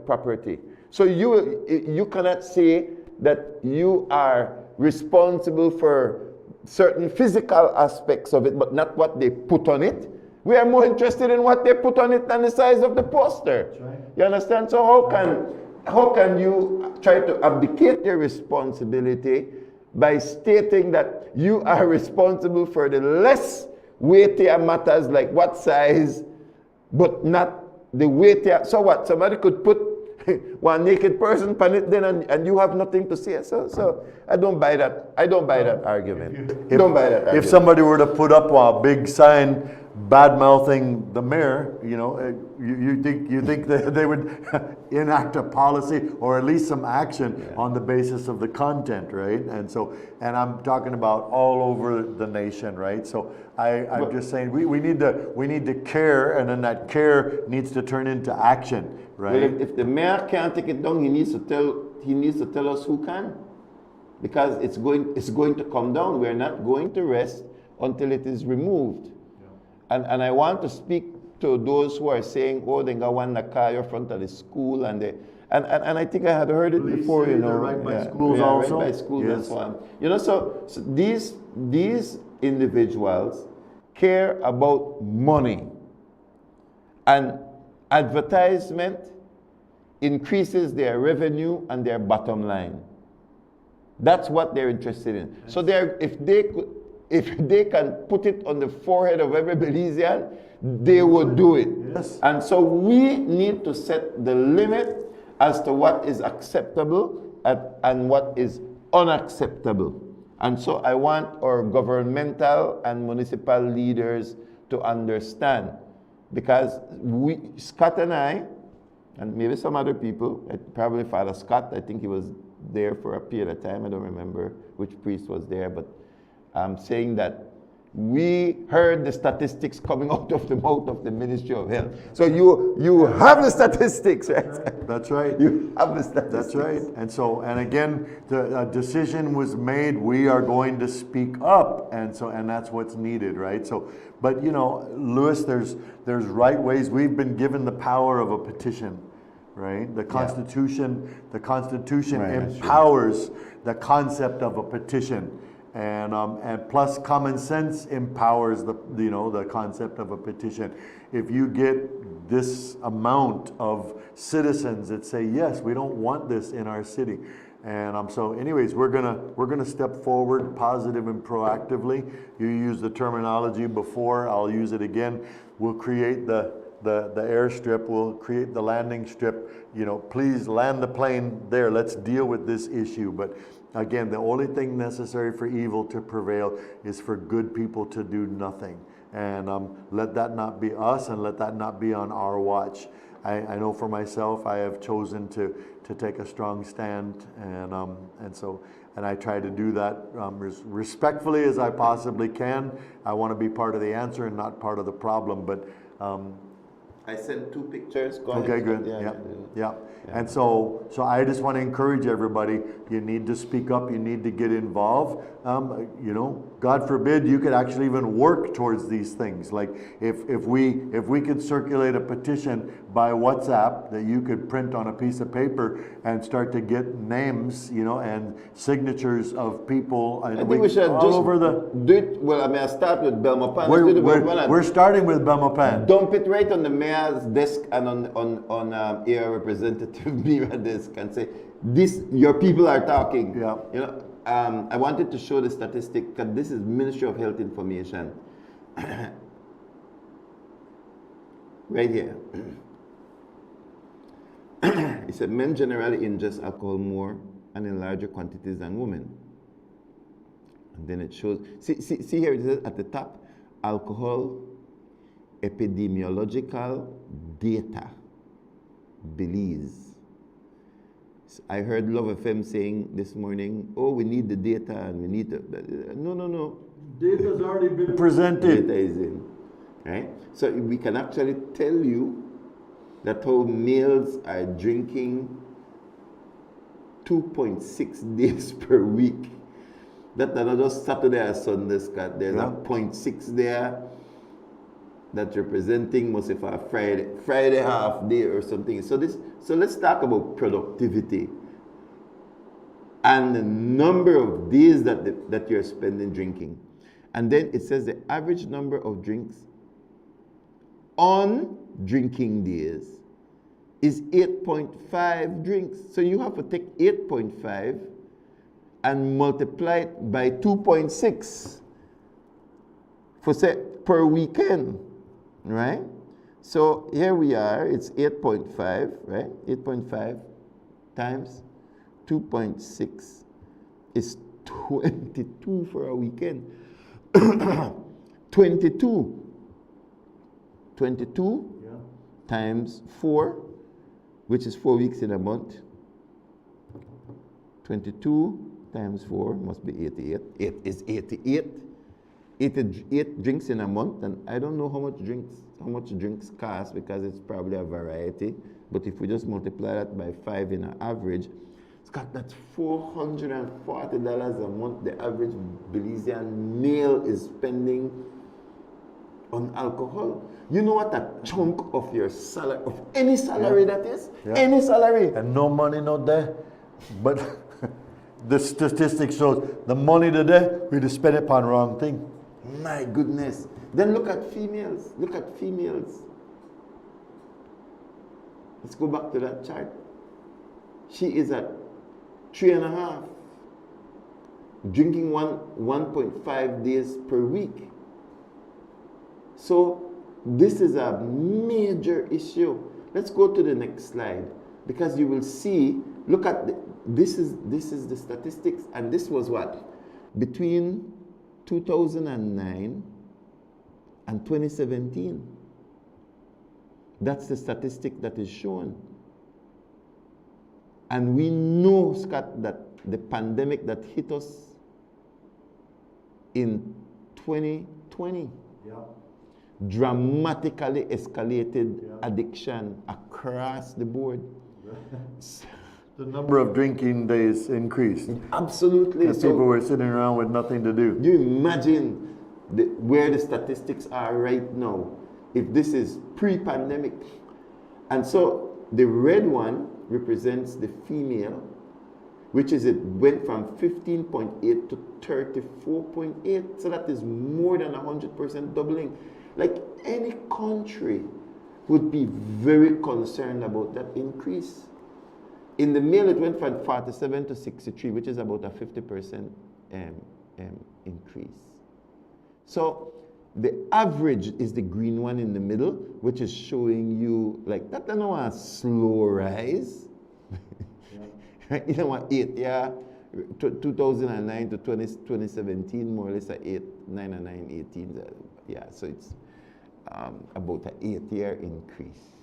property. So you cannot say that you are responsible for certain physical aspects of it, but not what they put on it. We are more interested in what they put on it than the size of the poster. Right. You understand? So how can you try to abdicate your responsibility by stating that you are responsible for the less weightier matters like what size, but not the weightier? So what? Somebody could put one naked person on it then, and you have nothing to say. So I don't buy that. I don't buy that argument. If somebody were to put up a big sign bad mouthing the mayor, you know, you think that they would enact a policy or at least some action on the basis of the content, right? And and I'm talking about all over the nation, right? So I'm just saying we need to care, and then that care needs to turn into action, right? Well, if the mayor can't take it down, he needs to tell us who can, because it's going to come down. We're not going to rest until it is removed. And I want to speak to those who are saying, oh, they got one car in front of the school, and I think I had heard it before, you know. Right by schools also. Right by schools and so on. You know, so these individuals care about money, and advertisement increases their revenue and their bottom line. That's what they're interested in. So if they can put it on the forehead of every Belizean, they would do it. Yes. And so we need to set the limit as to what is acceptable and what is unacceptable. And so I want our governmental and municipal leaders to understand, because Scott and I, and maybe some other people, probably Father Scott, I think he was there for a period of time. I don't remember which priest was there, but I'm saying that we heard the statistics coming out of the mouth of the Ministry of Health. So you have the statistics, right? That's right. You have the statistics. That's right. And again, a decision was made. We are going to speak up, and that's what's needed, right? So, but you know, Lewis, there's right ways. We've been given the power of a petition, right? The Constitution empowers the concept of a petition. And plus common sense empowers the concept of a petition. If you get this amount of citizens that say, yes, we don't want this in our city. And so anyways, we're gonna step forward positive and proactively. You used the terminology before, I'll use it again. We'll create the airstrip, we'll create the landing strip. You know, please land the plane there. Let's deal with this issue. But again, the only thing necessary for evil to prevail is for good people to do nothing. And let that not be us, and let that not be on our watch. I know for myself, I have chosen to take a strong stand, and I try to do that respectfully as I possibly can. I want to be part of the answer and not part of the problem. But I sent 2 pictures. Okay, good. Yeah. And so I just want to encourage everybody. You need to speak up. You need to get involved. You know, God forbid you could actually even work towards these things. Like if we could circulate a petition by WhatsApp that you could print on a piece of paper and start to get names, you know, and signatures of people. I think we should all over the do it. Well, I mean, I start with Belmopan. We're starting with Belmopan. Dump it right on the mayor's desk and on air representative Mira desk and say, "This, your people are talking." Yeah. You know, I wanted to show the statistic because this is Ministry of Health information. Right here. It said men generally ingest alcohol more and in larger quantities than women. And then it shows, see here, it says at the top, alcohol epidemiological data, Belize. I heard Love FM saying this morning, oh, we need the data and we need to. No. Data's already been presented. Data is in. Right? So we can actually tell you that how males are drinking 2.6 days per week. That's not just Saturday or Sunday, Scott. There's a 0.6 there that's representing most of our Friday half day or something. So let's talk about productivity and the number of days that you're spending drinking. And then it says the average number of drinks on drinking days is 8.5 drinks. So you have to take 8.5 and multiply it by 2.6 for say per weekend, right? So here we are, it's 8.5, right? 8.5 times 2.6 is 22 for a weekend. 22 times 4, which is 4 weeks in a month. 22 times 4 must be 88. 8 is 88. 88 drinks in a month, and I don't know how much drinks cost because it's probably a variety. But if we just multiply that by 5 in an average, Scott, that's $440 a month the average Belizean male is spending on alcohol. You know what a chunk of your salary, of any salary that is? Yeah. Any salary. And no money not there. But the statistics shows the money today, we just spend it upon wrong thing. My goodness. Then look at females. Look at females. Let's go back to that chart. She is at 3.5, drinking 1.5 days per week. So this is a major issue. Let's go to the next slide because you will see. Look at this is the statistics, and this was what between 2009 and 2017. That's the statistic that is shown. And we know, Scott, that the pandemic that hit us in 2020 dramatically escalated addiction across the board. The number of drinking days increased. Absolutely. So people were sitting around with nothing to do. You imagine where the statistics are right now if this is pre-pandemic. And so the red one represents the female, which is it went from 15.8 to 34.8. So that is more than 100% doubling. Like any country would be very concerned about that increase. In the male, it went from 47 to 63, which is about a 50% increase. So the average is the green one in the middle, which is showing you like that. I know a slow rise. You know what? 2009 to 2017, more or less a 9 and 9, 18. So it's about an 8-year increase.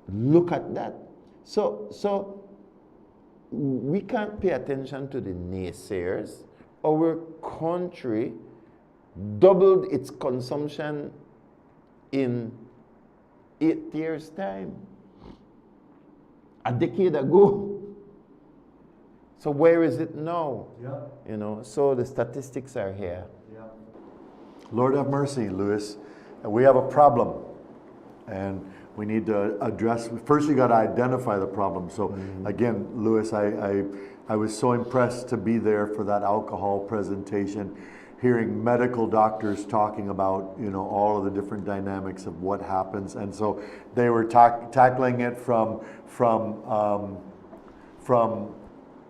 Look at that. So we can't pay attention to the naysayers. Our country doubled its consumption in 8 years' time. A decade ago. So where is it now? You know, so the statistics are here. Lord have mercy, Lewis. We have a problem. And we need to address, first you got to identify the problem. So again, Lewis, I was so impressed to be there for that alcohol presentation, hearing medical doctors talking about, you know, all of the different dynamics of what happens. And so they were tackling it from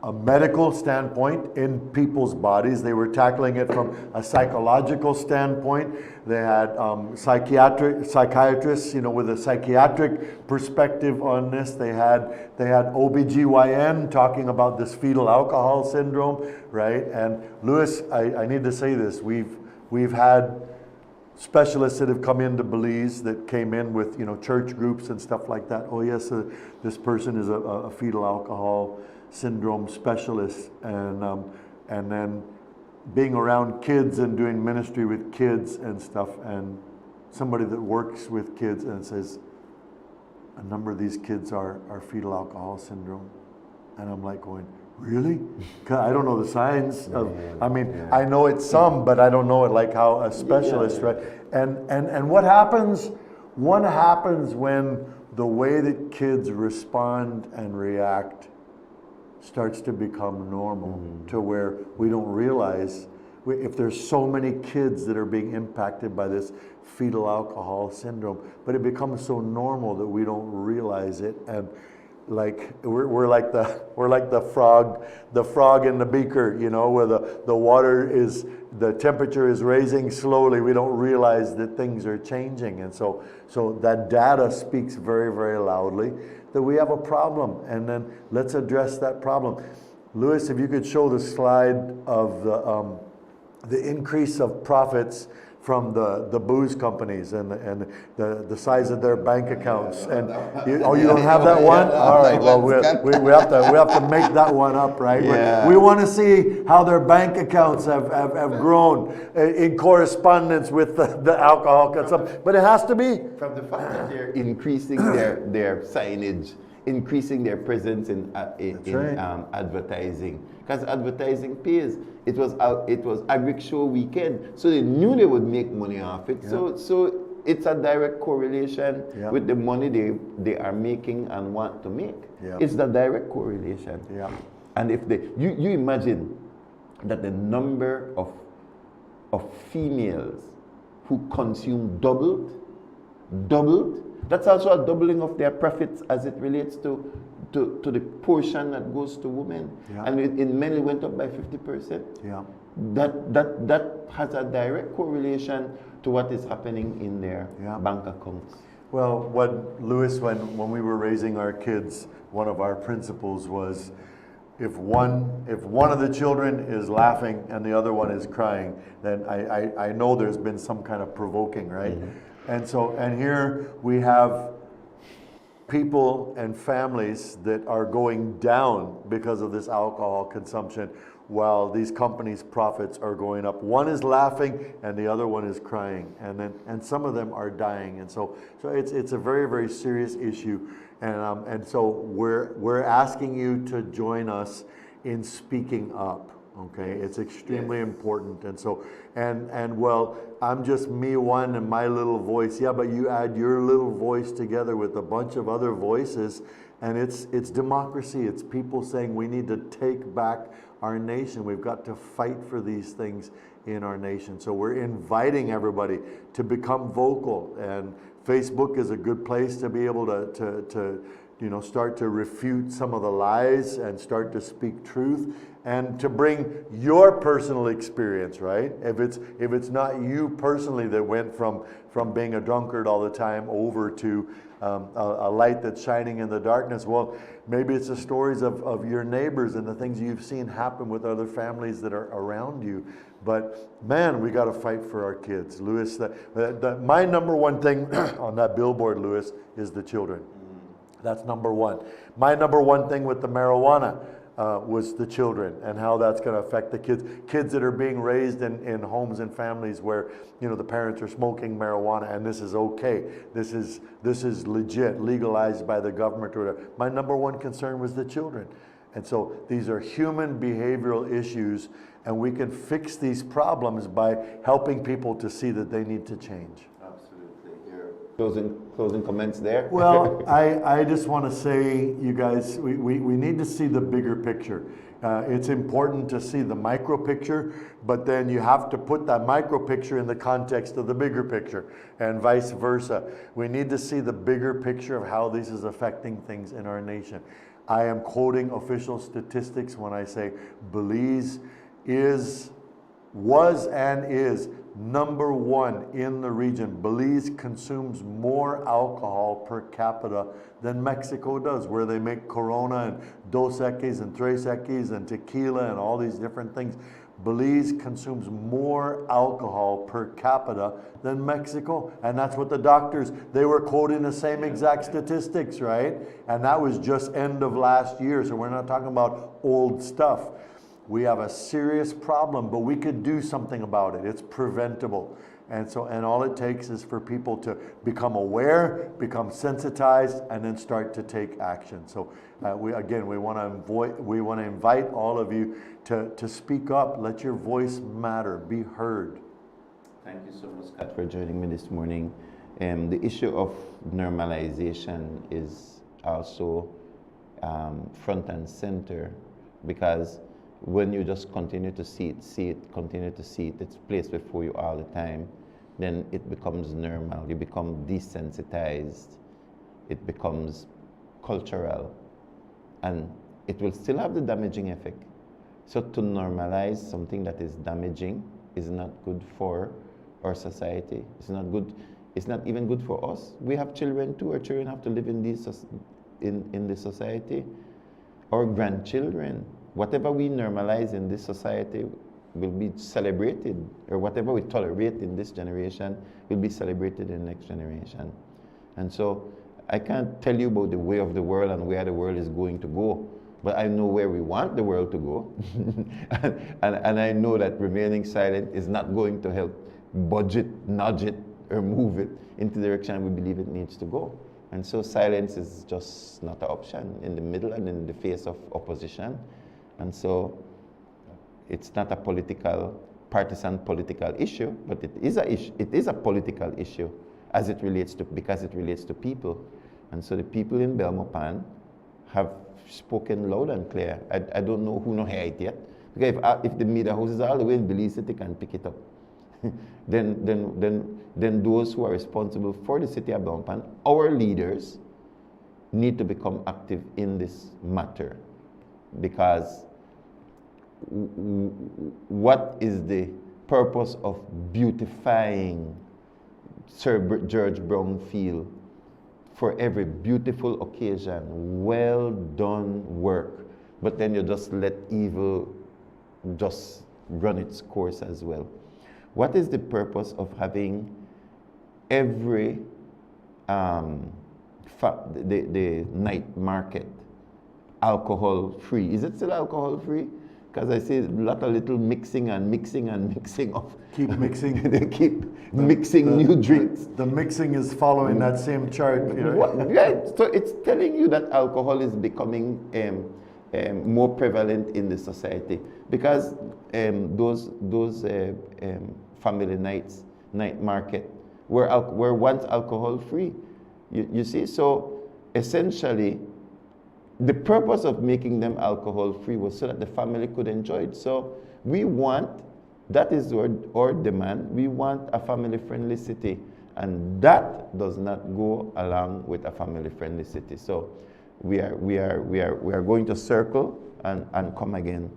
a medical standpoint in people's bodies. They were tackling it from a psychological standpoint. They had psychiatrists, you know, with a psychiatric perspective on this. They had OBGYN talking about this fetal alcohol syndrome, right? And Lewis, I need to say this. We've had specialists that have come into Belize that came in with, you know, church groups and stuff like that. Oh yes, this person is a fetal alcohol syndrome specialist, and then being around kids and doing ministry with kids and stuff, and somebody that works with kids and says, a number of these kids are fetal alcohol syndrome. And I'm like going, really? 'Cause I don't know the signs of, I mean, I know it's some, but I don't know it like how a specialist, right? And what happens when the way that kids respond and react starts to become normal, to where we don't realize, if there's so many kids that are being impacted by this fetal alcohol syndrome, but it becomes so normal that we don't realize it. And like we're like the frog in the beaker, you know, where the temperature is raising slowly. We don't realize that things are changing, and so that data speaks very, very loudly that we have a problem, and then let's address that problem. Lewis, if you could show the slide of the increase of profits from the booze companies and the size of their bank accounts. And you don't have that one? All right. Well, we have to make that one up, right? Yeah. We want to see how their bank accounts have grown in correspondence with the alcohol consumption. But it has to be from the fact that they're increasing their signage, increasing their presence in advertising, because advertising pays. It was Agric Show weekend, so they knew they would make money off it. Yeah. So it's a direct correlation with the money they are making and want to make. Yeah. It's the direct correlation. Yeah. And if you imagine that the number of females who consume doubled, that's also a doubling of their profits as it relates to the portion that goes to women. Yeah. And in men it went up by 50%. Yeah. That has a direct correlation to what is happening in their bank accounts. Well, Lewis, when we were raising our kids, one of our principles was, if one of the children is laughing and the other one is crying, then I know there's been some kind of provoking, right? Mm-hmm. And here we have people and families that are going down because of this alcohol consumption, while these companies' profits are going up. One is laughing and the other one is crying, and some of them are dying. And so it's a very, very serious issue. And so we're asking you to join us in speaking up. Okay, it's extremely important. And so, and well, I'm just me one and my little voice. Yeah, but you add your little voice together with a bunch of other voices, and it's democracy. It's people saying we need to take back our nation. We've got to fight for these things in our nation. So we're inviting everybody to become vocal, and Facebook is a good place to be able to start to refute some of the lies and start to speak truth, and to bring your personal experience, right? If it's not you personally that went from being a drunkard all the time over to a light that's shining in the darkness, well, maybe it's the stories of your neighbors and the things you've seen happen with other families that are around you. But man, we got to fight for our kids. Lewis, my number one thing on that billboard, Lewis, is the children. That's number one. My number one thing with the marijuana was the children, and how that's going to affect the kids that are being raised in homes and families where, you know, the parents are smoking marijuana, and this is okay. This is legit, legalized by the government or whatever. My number one concern was the children. And so these are human behavioral issues, and we can fix these problems by helping people to see that they need to change. Closing comments there? Well, I just want to say, you guys, we need to see the bigger picture. It's important to see the micro picture, but then you have to put that micro picture in the context of the bigger picture, and vice versa. We need to see the bigger picture of how this is affecting things in our nation. I am quoting official statistics when I say Belize was and is number one in the region. Belize consumes more alcohol per capita than Mexico does, where they make Corona and Dos Equis and Tres Equis and tequila and all these different things. Belize consumes more alcohol per capita than Mexico. And that's what the doctors, they were quoting the same exact statistics, right? And that was just end of last year. So we're not talking about old stuff. We have a serious problem, but we could do something about it. It's preventable. And all it takes is for people to become aware, become sensitized, and then start to take action. So we want to invite all of you to speak up. Let your voice matter. Be heard. Thank you so much, Scott, for joining me this morning. The issue of normalization is also front and center, because when you just continue to see it, continue to see it, it's placed before you all the time, then it becomes normal. You become desensitized. It becomes cultural. And it will still have the damaging effect. So to normalize something that is damaging is not good for our society. It's not good. It's not even good for us. We have children too. Our children have to live in this society. Our grandchildren. Whatever we normalize in this society will be celebrated, or whatever we tolerate in this generation will be celebrated in the next generation. And so I can't tell you about the way of the world and where the world is going to go, but I know where we want the world to go. and I know that remaining silent is not going to help budge it, nudge it, or move it into the direction we believe it needs to go. And so silence is just not an option in the middle and in the face of opposition. And so it's not a partisan political issue, but it is a political issue because it relates to people. And so the people in Belmopan have spoken loud and clear. I don't know who no hear it yet. Because if the media houses all the way in Belize, they can pick it up. then those who are responsible for the city of Belmopan, our leaders, need to become active in this matter. Because what is the purpose of beautifying Sir George Brown Field for every beautiful occasion? Well done work. But then you just let evil just run its course as well. What is the purpose of having every the night market alcohol free? Is it still alcohol free? Because I see a lot of little mixing of. Keep mixing. They keep mixing new drinks. The mixing is following that same chart. Yeah, so it's telling you that alcohol is becoming more prevalent in the society, because those family night market were once alcohol free. You see, so essentially, the purpose of making them alcohol free was so that the family could enjoy it. So that is our demand. We want a family friendly city, and that does not go along with a family friendly city. So we are going to circle and come again,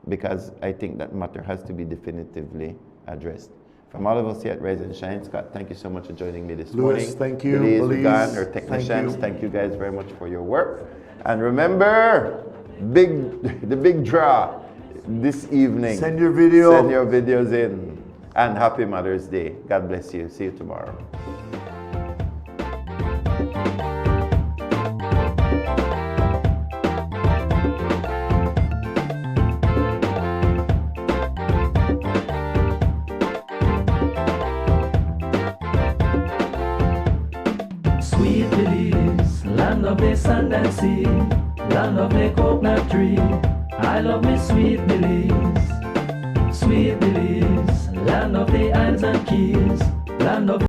because I think that matter has to be definitively addressed. From all of us here at Rise and Shine, Scott, thank you so much for joining me this morning. Thank you. Belize, our technicians, thank you guys very much for your work. And remember, the big draw this evening. Send your video. Send your videos in. And happy Mother's Day. God bless you. See you tomorrow. Sweet Belize, land of the sand and sea, land of the coconut tree. I love me sweet Belize, land of the islands and keys, land of